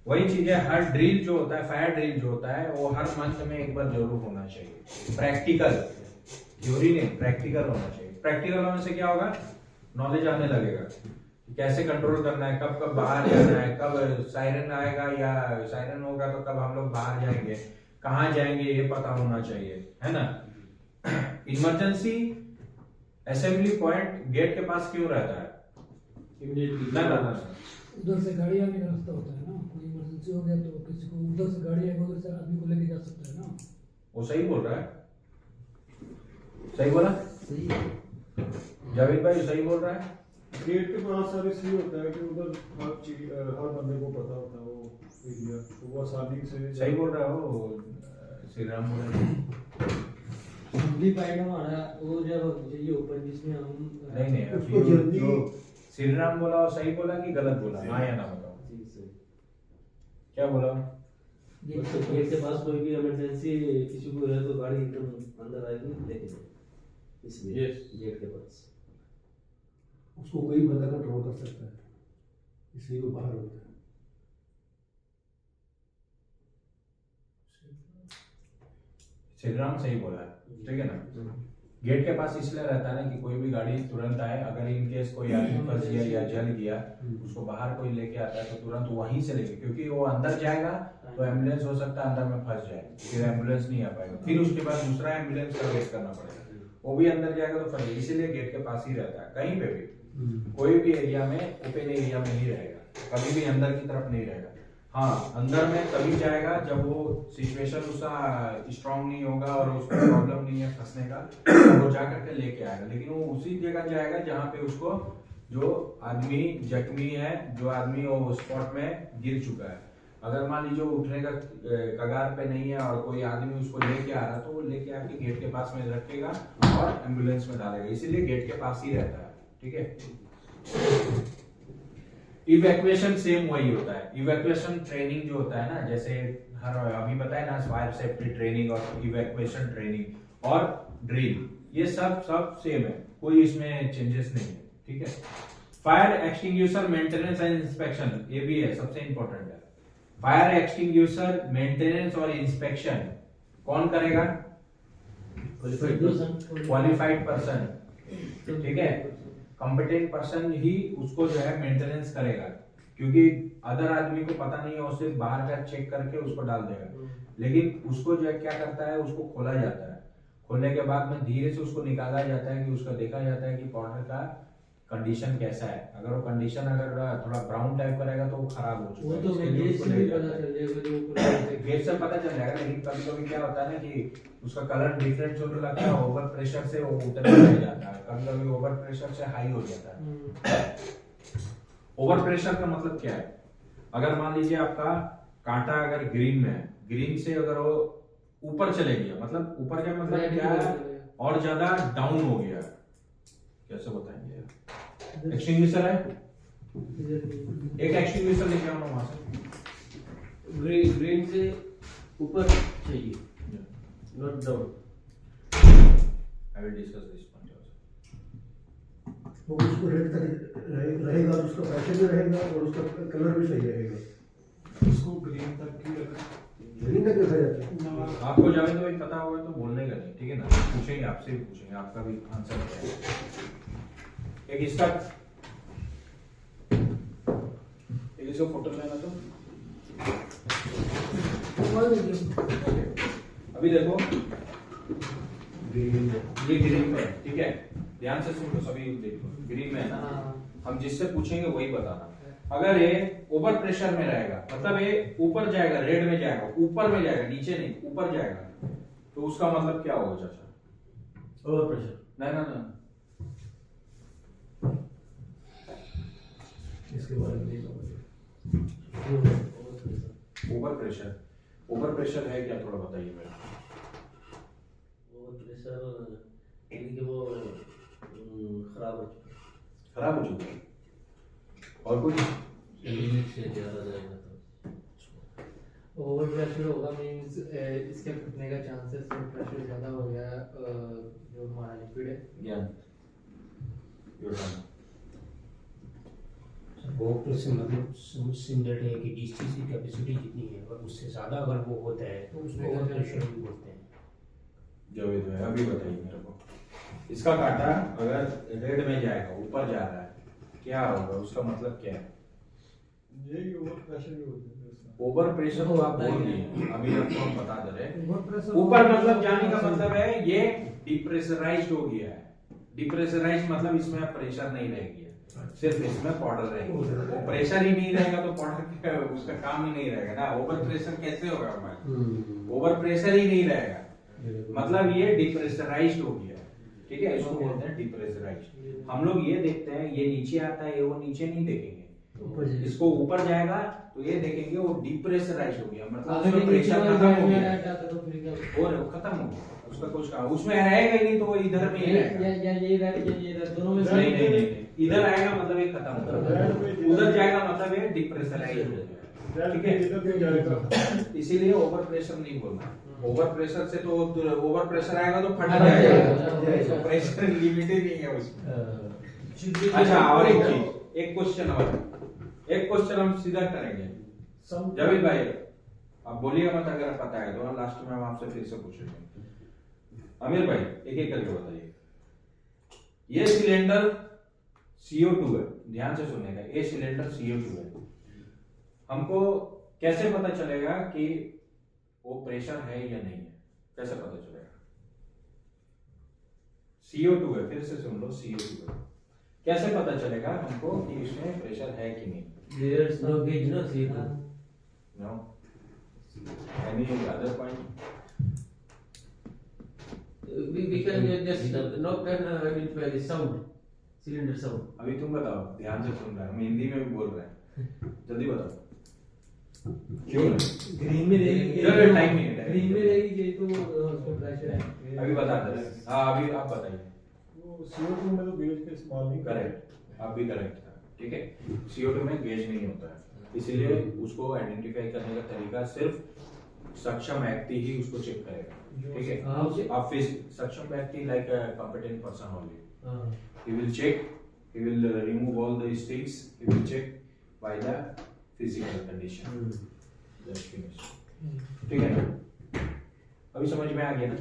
वही चीज है, हर ड्रिल जो होता है, फायर ड्रिल जो होता है, वो हर मंथ में एक बार जरूर होना चाहिए, प्रैक्टिकल, थ्योरी नहीं, प्रैक्टिकल होना चाहिए। प्रैक्टिकल होने से क्या होगा, नॉलेज आने लगेगा, कैसे कंट्रोल करना है, कब कब बाहर जाना है, कब सायरन आएगा या सायरन होगा तो कब हम लोग बाहर जाएंगे, कहाँ जाएंगे, ये पता होना चाहिए, है ना। इमरजेंसी असेंबली पॉइंट गेट के पास क्यों रहता है, immediately. ना उधर से गाड़ी आने का रास्ता होता है ना, कोई इमरजेंसी हो गया तो किसी को उधर से गाड़ी आएगी, उधर से आदमी को लेके जा सकता है ना। वो सही बोल रहा है, सही बोला सही जावेद भाई, सही बोल रहा है। गेट के पास सर इसलिए होता है कि उधर हर बंदे को पता होता है वो एरिया, तो वो आसानी से सही बोल रहा हो श्री राम बोल रहे हैं। असेंबली पॉइंट हमारा वो जब चाहिए ओपन, जिसमें हम नहीं उसको अभी जल्दी- जो श्री राम बोला वो सही बोला कि गलत बोला, हाँ या ना बताओ, जी, सर। क्या बोला। गेट के पास कोई भी इमरजेंसी किसी को है तो गाड़ी एकदम अंदर आएगी लेके जाए, इसलिए गेट के पास उसको कोई बंदा कंट्रोल कर सकता है, इसलिए वो बाहर होता है। श्रीराम सही बोला है, ठीक है ना। गेट के पास इसलिए रहता है ना कि कोई भी गाड़ी तुरंत आए, अगर इन केस कोई आदमी फंस गया या जल गया, उसको बाहर कोई लेके आता है तो तुरंत वहीं से लेके, क्योंकि वो अंदर जाएगा तो एम्बुलेंस हो सकता है अंदर में फंस जाए, फिर एम्बुलेंस नहीं आ पाएगा, फिर उसके बाद दूसरा एम्बुलेंस का वेट करना पड़ेगा, वो भी अंदर जाएगा तो फंस, इसीलिए गेट के पास ही रहता है। कहीं पे भी कोई भी एरिया में, ओपन एरिया में ही रहेगा, कभी भी अंदर की तरफ नहीं रहेगा। हाँ, अंदर में तभी जाएगा जब वो सिचुएशन उसका स्ट्रांग नहीं होगा और उसको प्रॉब्लम नहीं है फंसने का, तो वो जा करके लेके आएगा। लेकिन वो उसी जगह जाएगा जहाँ पे उसको, जो आदमी जख्मी है, जो आदमी वो स्पॉट में गिर चुका है, अगर मान लीजिए उठने का कगार पे नहीं है और कोई आदमी उसको लेके आ रहा है, तो वो लेके आके गेट के पास में रखेगा और एम्बुलेंस में डालेगा, इसीलिए गेट के पास ही रहता है, ठीक है। इवैक्यूएशन सेम वही होता है। इवैक्यूएशन ट्रेनिंग जो होता है ना, जैसे हर अभी बताया ना, फायर सेफ्टी ट्रेनिंग और इवैक्यूएशन ट्रेनिंग और ड्रिल, ये सब सेम है, कोई इसमें चेंजेस नहीं है, ठीक है। Fire extinguisher maintenance and inspection, ये भी है, सबसे इंपॉर्टेंट है। फायर एक्सटिंग्विशर मेंटेनेंस और इंस्पेक्शन कौन करेगा? क्वालिफाइड पर्सन, ठीक है। कॉम्पिटेंट पर्सन ही उसको जो है मेंटेनेंस करेगा, क्योंकि अदर आदमी को पता नहीं है, उसे बाहर का चेक करके उसको डाल देगा, लेकिन उसको जो है क्या करता है, उसको खोला जाता है, खोलने के बाद में धीरे से उसको निकाला जाता है कि उसका देखा जाता है कि पाउडर का कंडीशन कैसा है। अगर वो कंडीशन अगर थोड़ा ब्राउन टाइप का रहेगा तो वो खराब हो चुका है, वो तो गेट से भी पता चल जाएगा, गेट से पता चल जाएगा। लेकिन कभी कभी क्या होता है ना कि उसका कलर डिफरेंट होने लगता है, ओवर प्रेशर से वो उतरने लग जाता है, कभी कभी ओवर प्रेशर से हाई हो जाता है। ओवर प्रेशर का मतलब क्या है? अगर मान लीजिए आपका कांटा अगर ग्रीन में है, ग्रीन से अगर वो ऊपर चले गया, मतलब ऊपर का मतलब क्या है, और ज्यादा डाउन हो गया, कैसे बताएंगे? एक्सटिंग्विशर है, एक एक्सटिंग्विशर लेके आओ वहां से, ग्रीन से ऊपर चाहिए, not down. I will discuss this point वो उसको रेड तक रहेगा, उसका पैसे भी रहेगा और उसका कलर भी सही रहेगा। उसको ग्रीन तक ही रखा, ग्रीन तक रखा जाता है। आपको जावे तो पता होगा तो बोलने का नहीं, ठीक है ना, पूछेंगे आपसे भी, पूछेंगे आपका भी आंसर क्या है। एक इसका फोटो लेना तो अभी देखो, ये ग्रीन में है, ठीक है, ध्यान से सुनो सभी, देखो ग्रीन में है ना, हम जिससे पूछेंगे वही बताना। अगर ये ओवर प्रेशर में रहेगा, मतलब ये ऊपर जाएगा, रेड में जाएगा, ऊपर में जाएगा, नीचे नहीं, ऊपर जाएगा, तो उसका मतलब क्या होगा चाचा? Over pressure? नहीं ना ना, इसके बारे में नहीं समझ। ओवर प्रेशर, ओवर प्रेशर है क्या, थोड़ा बताइए मेरे। ओवर प्रेशर यानी कि वो खराब हो चुका है, और कुछ लिमिट से ज़्यादा जाएगा तो ओवर प्रेशर होगा, मींस इसके फटने का चांसेस है, प्रेशर ज्यादा हो गया जो हमारा लिक्विड है। ज्ञान योर टर्न। ओवर प्रेशर मतलब सिमिलर है कि जिस चीज़ की कैपेसिटी जितनी है अगर उससे ज़्यादा अगर वो होता है तो उसको ओवर प्रेशर भी बोलते हैं। जावेद भाई अभी बताइए मेरे को, इसका कांटा अगर रेड में जाएगा, ऊपर जा रहा है, क्या होगा, उसका मतलब क्या है? यही ओवर प्रेशर ही होता है। ओवर प्रेशर तो आप बोल दिए, अभी आपको हम बता दे रहे हैं। ओवर प्रेशर ऊपर मतलब जाने का मतलब है ये डिप्रेशराइज्ड हो गया है। डिप्रेशराइज मतलब इसमें अब प्रेशर नहीं रह गया, सिर्फ इसमें पाउडर रहेगा। वो प्रेशर ही नहीं रहेगा तो पाउडर उसका काम ही नहीं रहेगा ना। ओवर प्रेशर कैसे होगा हमारे? ओवर प्रेशर ही नहीं रहेगा, मतलब ये डिप्रेशराइज्ड हो गया, ठीक है, इसको बोलते हैं डिप्रेशराइज्ड। हम लोग ये देखते हैं, ये नीचे आता है, ये वो नीचे नहीं देखेंगे, इसको ऊपर जाएगा तो ये देखेंगे वो डिप्रेशराइज हो गया, मतलब उसमें प्रेशर खत्म हो गया और खत्म हो गया, उसका कुछ काम उसमें रहेगा ही नहीं, तो वो इधर में ही रहेगा। दोनों में नहीं नहीं नहीं, इधर आएगा मतलब ये खत्म हो गया, उधर जाएगा मतलब ये डिप्रेशराइज हो गया, ठीक है। इसीलिए ओवर प्रेशर नहीं बोलना। ओवर प्रेशर से तो ओवर प्रेशर आएगा तो फट जाएगा, प्रेशर लिमिट ही नहीं है उसमें। अच्छा, और एक चीज, एक क्वेश्चन और, एक क्वेश्चन हम सीधा करेंगे। जावेद भाई, आप बोलिएगा मत अगर पता है तो, लास्ट में हम आपसे फिर से पूछेंगे। आमिर भाई एक एक करके बताइए। ये सिलेंडर CO2 है, ध्यान से सुनने का, ये सिलेंडर CO2 है। हमको कैसे पता चलेगा कि वो प्रेशर है या नहीं है? कैसे पता चलेगा? CO2 है, फिर से सुन लो, CO2 है। कैसे पता चलेगा हमको कि इसमें प्रेशर है कि नहीं? There's no gauge, no CO2. No. Any other point? We can just not can identify the sound, cylinder sound. अभी तुम बताओ, ध्यान से सुन रहे हैं, हम हिंदी में भी बोल रहे हैं, जल्दी बताओ। क्यों नहीं? ग्रीन में रहेगी, चलो, टाइम नहीं है, ग्रीन में रहेगी ये तो उसमें प्रेशर है। अभी बता दे रहे हैं। हाँ अभी आप बताइए। वो CO2 में तो गेज का इस्तेमाल नहीं करेक्ट, आप भी करेक्ट था, ठीक है। CO2 में गेज नहीं होता है, इसीलिए उसको आइडेंटिफाई करने का तरीका सिर्फ सक्षम व्यक्ति ही उसको चेक करेगा, ठीक है। आप फिर सक्षम व्यक्ति like competent person only, he will check, he will remove all these things, he will check by the physical condition, just finish, ठीक है ना? अभी समझ में आ गया ना?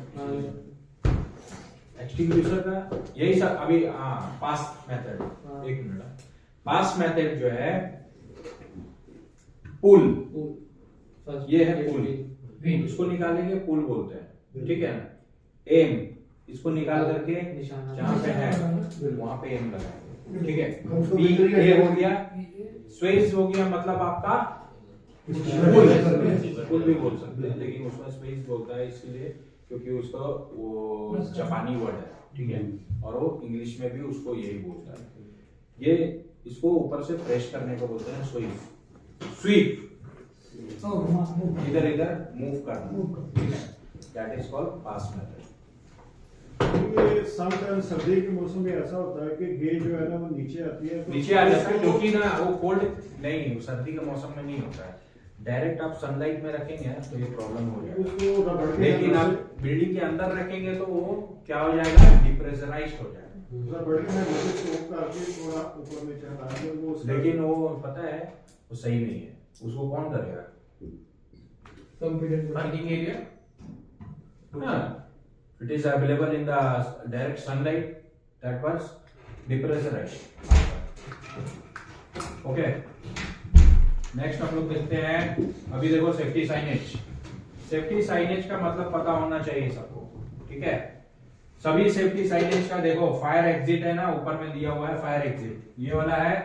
एक्सटिंग्विशर का यही सब अभी, हाँ पास मेथड, एक मिनट, पास मेथड जो है पुल, ये है पुल, इसको निकालेंगे पुल बोलते हैं, ठीक है ना। एम, इसको निकाल करके जहां पे है वहां पे एम लगाएंगे, ठीक है। पी ए हो गया, स्वेज हो गया, मतलब आपका पुल भी बोल सकते हैं, लेकिन उसमें स्वेज बोलता है इसलिए क्योंकि उसका वो जापानी वर्ड है, ठीक है, और वो इंग्लिश में भी उसको यही बोलता है। ये इसको ऊपर से प्रेस करने को बोलते हैं स्वीप, स्वीप, इधर इधर मूव करना, ठीक है, that is called pass method. ये समटाइम सर्दी के मौसम में ऐसा होता है कि गेज जो है ना वो नीचे आती है, तो नीचे आ जाता है क्योंकि ना वो कोल्ड नहीं, सर्दी के मौसम में नहीं होता है। डायरेक्ट आप सनलाइट में रखेंगे तो ये प्रॉब्लम हो जाएगा, उसको रबड़ के लेकिन आप अंदर बिल्डिंग के अंदर रखेंगे तो वो क्या हो जाएगा, डिप्रेशराइज्ड हो जाएगा। रबड़ के अंदर स्टोव करके थोड़ा ऊपर नीचे हटाएंगे, वो उसका- लेकिन वो पता है वो सही नहीं है, उसको कौन करेगा? Competent Working area. It is available in the direct sunlight, that was depressurized. Okay. Next हम लोग देखते हैं, अभी देखो सेफ्टी साइनेज। सेफ्टी साइनेज का मतलब पता होना चाहिए सबको, ठीक है। सभी सेफ्टी साइनेज का देखो, फायर एग्जिट है ना, ऊपर में दिया हुआ है फायर एग्जिट, ये वाला है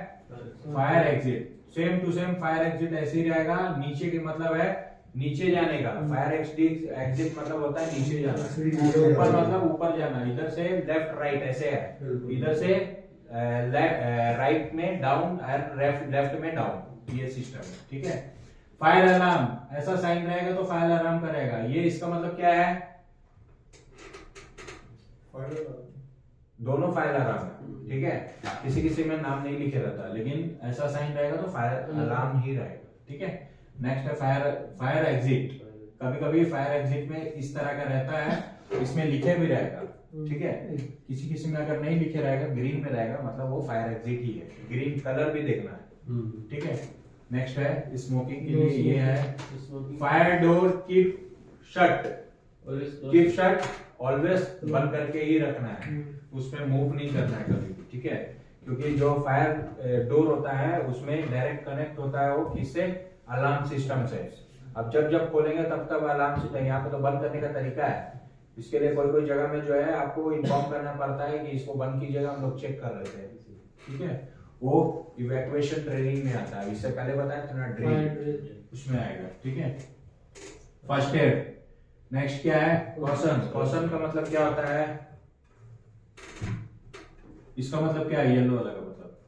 fire exit, same to same fire exit ऐसे ही रहेगा। नीचे के मतलब है नीचे जाने का, फायर एग्जिट मतलब होता है नीचे जाना, ऊपर मतलब ऊपर जाना, इधर से लेफ्ट राइट ऐसे है, इधर से राइट में डाउन और लेफ्ट में डाउन, ये सिस्टम है, ठीक है। फायर अलार्म ऐसा साइन रहेगा तो फायर अलार्म करेगा, ये इसका मतलब क्या है, दोनों फायर अलार्म है, ठीक है। किसी किसी में नाम नहीं लिखे रहता, लेकिन ऐसा साइन रहेगा तो फायर अलार्म ही रहेगा, ठीक है। नेक्स्ट है फायर एग्जिट। कभी कभी फायर एग्जिट में इस तरह का रहता है, इसमें लिखे भी रहेगा, ठीक है। किसी किसी में अगर नहीं लिखे रहेगा, ग्रीन में रहेगा, मतलब वो फायर एग्जिट ही है, ग्रीन कलर भी देखना है, ठीक है। नेक्स्ट है स्मोकिंग के लिए, ये है fire door keep shut, keep shut always बंद करके ही रखना है, उसमें मूव नहीं करना है कभी भी, ठीक है। क्योंकि जो फायर डोर होता है उसमें डायरेक्ट कनेक्ट होता है वो किससे, अलार्म सिस्टम से। अब जब जब खोलेंगे तब तब अलार्म सिस्टम, यहाँ पे तो बंद करने का तरीका है, इसके लिए कोई कोई जगह में जो है आपको इन्फॉर्म करना पड़ता है कि इसको बंद कीजिएगा, हम लोग चेक कर रहे थे, ठीक है। वो इवैक्यूएशन ट्रेनिंग में आता है, इससे पहले बताया था ना ड्रिल, उसमें आएगा, ठीक है। First aid. नेक्स्ट क्या है, कॉशन। कॉशन का मतलब क्या होता है, इसका मतलब क्या है, येलो वाला का मतलब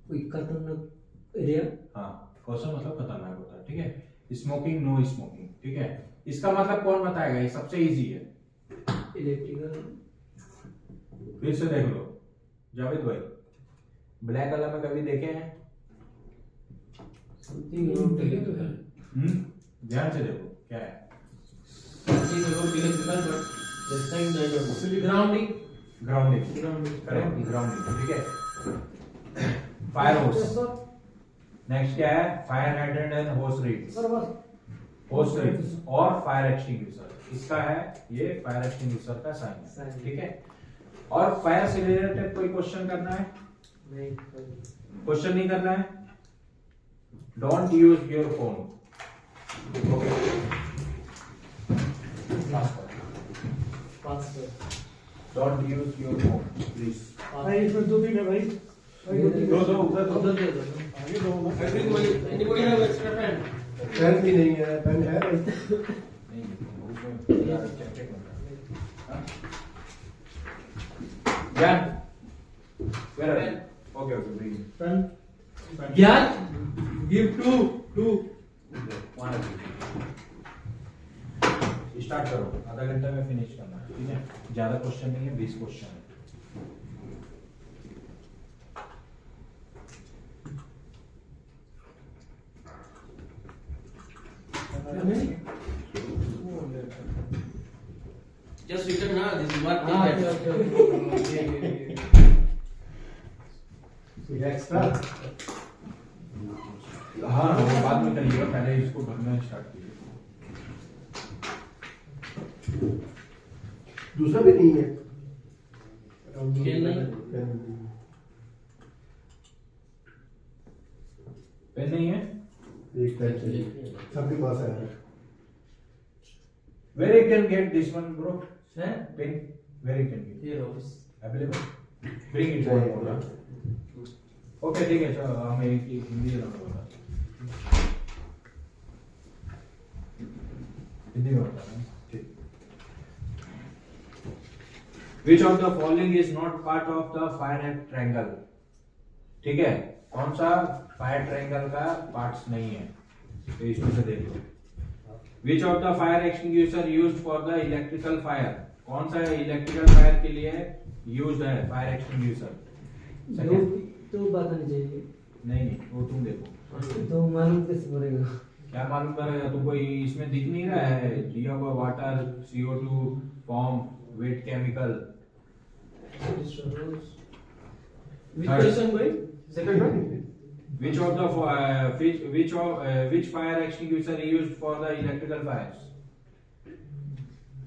कोई खतरनाक एरिया, हाँ, कॉशन मतलब खतरनाक होता है, ठीक है। स्मोकिंग, नो स्मोकिंग, ठीक है। इसका मतलब कौन बताएगा, ये सबसे इजी है, इलेक्ट्रिकल। फिर से देख लो जावेद भाई, ब्लैक कलर में कभी देखे हैं? Something about electrical. ध्यान से देखो क्या है, Something about electrical, but the sign that of grounding, grounding, correct, grounding, ठीक है। फायर होस। नेक्स्ट क्या है, फायर हाइड्रेंट एंड होस रीड्स। सर बस होस्ट और फायर एक्सटिंग्विशर, इसका है ये फायर एक्सटिंग्विशर का साइन है, Sign। ठीक है। और फायर से रिलेटेड कोई क्वेश्चन करना है? नहीं क्वेश्चन नहीं करना है। Don't use your phone, okay. Pass कर don't use your phone please. भाई इसमें 2-3 है भाई। भाई 2-3 दो उधर दो। उधर दे दो आगे 2 ना। Anybody have extra pen pen भी नहीं है, पेन है नहीं यार, check करना। हाँ? ज्ञान, where are you? Okay, bring it. Pen ज्ञान गिव टू वहाँ रखिए। स्टार्ट करो, आधा घंटा में फिनिश करना है, ठीक है। ज्यादा क्वेश्चन नहीं है, 20 क्वेश्चन है। Just written now. This is what they हां had. ये एक्स्ट्रा हाँ, वो बाद में करिएगा, पहले इसको भरना स्टार्ट कीजिए। दूसरा भी नहीं है। Pen नहीं? पेन नहीं है? एक पेन चाहिए, सबके पास है। Where you can get this one, bro? Huh? Pen? Where you can get? Here office. Available? Bring it one more. Okay, ठीक है, चलो हम एक हिंदी में बोला, हिंदी में बोला, ठीक। Which of the following is not part of the fire triangle? ठीक है, कौन सा फायर ट्रायंगल का पार्ट्स नहीं है? तो इसमें से देख लो। Which of the fire extinguisher used for the electrical fire? कौन सा इलेक्ट्रिकल फायर के लिए यूज्ड है फायर एक्सटिंग्विशर? तो बात नहीं चाहिए नहीं, वो तुम देखो। तो मालूम कैसे पड़ेगा? क्या मालूम पड़ेगा? तुमको इसमें दिख नहीं रहा है दिया हुआ water, CO2, form, wait chemical. Which question going? Second one. Which of the which fire extinguisher is used for the electrical fires?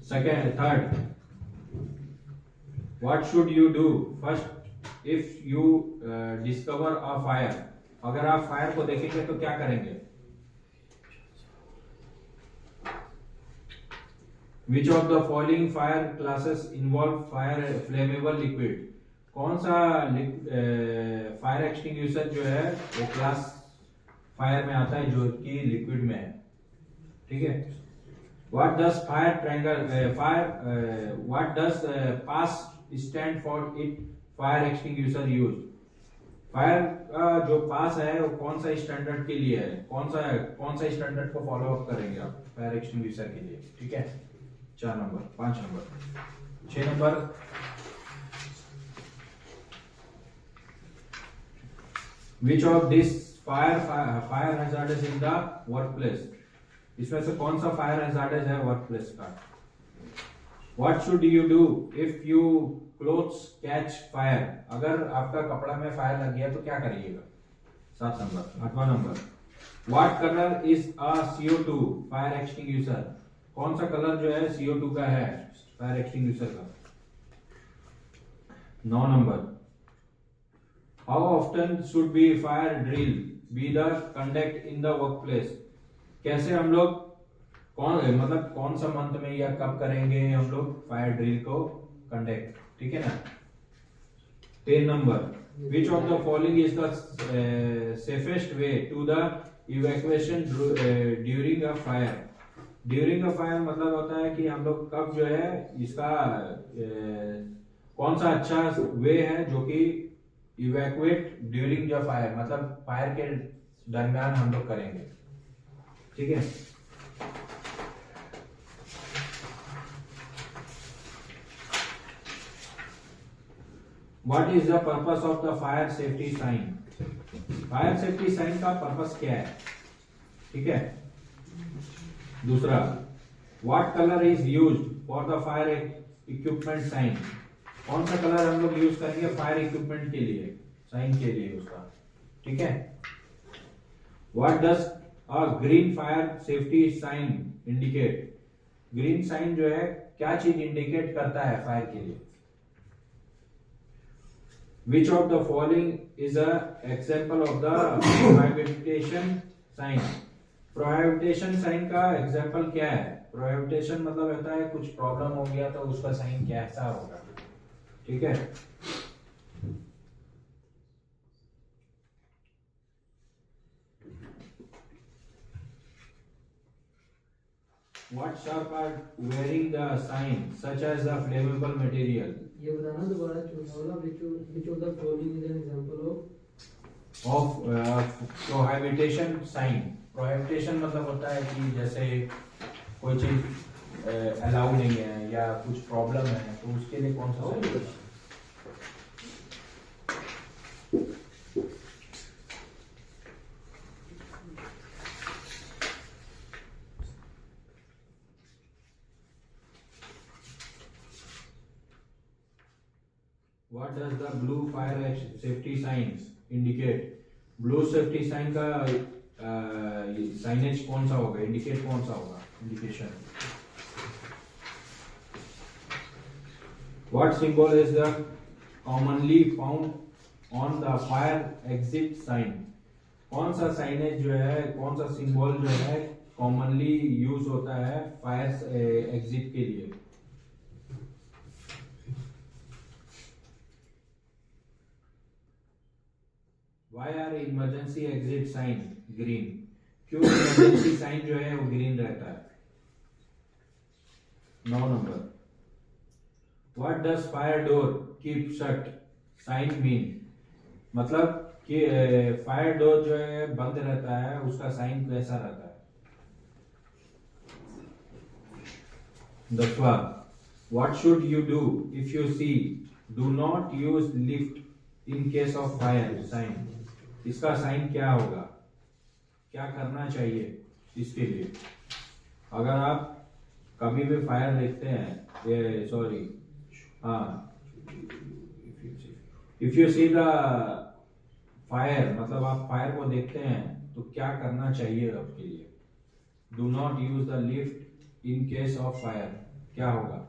Second, third. What should you do first if you discover a fire? अगर आप fire को देखेंगे तो क्या करेंगे? Which of the following fire classes involve fire flammable liquid? कौन सा fire extinguisher जो है वो क्लास फायर में आता है जो कि लिक्विड में है, ठीक है। What does fire triangle what does pass stand for? It fire extinguisher use. Fire का जो पास है वो कौन सा स्टैंडर्ड के लिए है? कौन सा स्टैंडर्ड को फॉलो अप करेंगे आप फायर एक्सटिंग्विशर के लिए, ठीक है। 4 number, 5 number, 6 number. Which of this fire hazardous in the workplace? इसमें से कौन सा फायर hazardous है वर्कप्लेस का? What should you do if you clothes catch fire? अगर आपका कपड़ा में फायर लग गया तो क्या करिएगा? 7 नंबर। 8वां number, What color is a CO2 fire extinguisher? कौन सा कलर जो है CO2 का है फायर एक्सटिंग्विशर का? 9 number, How often should be fire drill be the conduct in the workplace? कैसे हम लोग कौन सा मंथ में या कब करेंगे हम लोग फायर ड्रिल को कंडक्ट, ठीक है ना। 10 number, Which of the following is the safest way to the evacuation during a fire? During a fire मतलब होता है कि हम लोग कब जो है इसका कौन सा अच्छा वे है जो कि इवैक्यूएट ड्यूरिंग द फायर, मतलब फायर के दरमियान हम लोग करेंगे, ठीक है। What is the purpose of the fire safety sign? Fire safety sign का पर्पस क्या है, ठीक है। दूसरा, What color is used for the fire equipment sign? कौन सा कलर हम लोग यूज करेंगे फायर इक्विपमेंट के लिए, साइन के लिए उसका, ठीक है। What does और green fire safety sign indicate, green sign जो है क्या चीज इंडिकेट करता है फायर के लिए? Which of the following is a example of the prohibition sign? Prohibition sign का एग्जाम्पल क्या है? Prohibition मतलब होता है कुछ प्रॉब्लम हो गया तो उसका साइन कैसा होगा, ठीक है? What sharp are wearing the sign such as the flammable material? ये बताना दोबारा चौथा वाला, which of the following is an example of prohibition sign. Prohibition मतलब होता है कि जैसे कोई चीज अलाउ नहीं है या कुछ प्रॉब्लम है तो उसके लिए कौन सा sign होगा? What does the blue fire safety signs indicate? Blue safety sign का साइनेज कौन सा होगा, इंडिकेट कौन सा होगा, indication? What symbol is the commonly found on the fire exit sign? कौन सा साइनेज जो है, कौन सा सिंबल जो है कॉमनली यूज होता है फायर एग्जिट के लिए? Why are emergency exit sign green? क्यों इमरजेंसी साइन जो है वो ग्रीन रहता है? 9 number. What does fire door keep shut sign mean? मतलब कि फायर डोर जो है बंद रहता है उसका साइन कैसा रहता है? 10वां. What should you do if you see do not use lift in case of fire sign? इसका साइन क्या होगा, क्या करना चाहिए इसके लिए? अगर आप कभी भी फायर देखते हैं, ये sorry if you see the fire मतलब आप फायर को देखते हैं तो क्या करना चाहिए आपके लिए? Do not use the lift in case of fire, क्या होगा?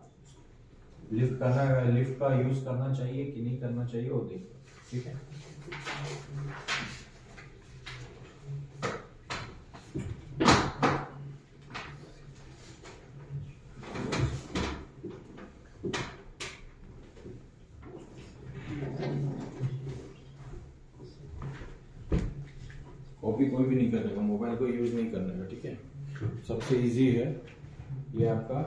लिफ्ट का यूज करना चाहिए कि नहीं करना चाहिए वो देखो, ठीक है? कॉपी कोई भी नहीं करेगा, मोबाइल को यूज नहीं करने का, ठीक है? सबसे इजी है ये आपका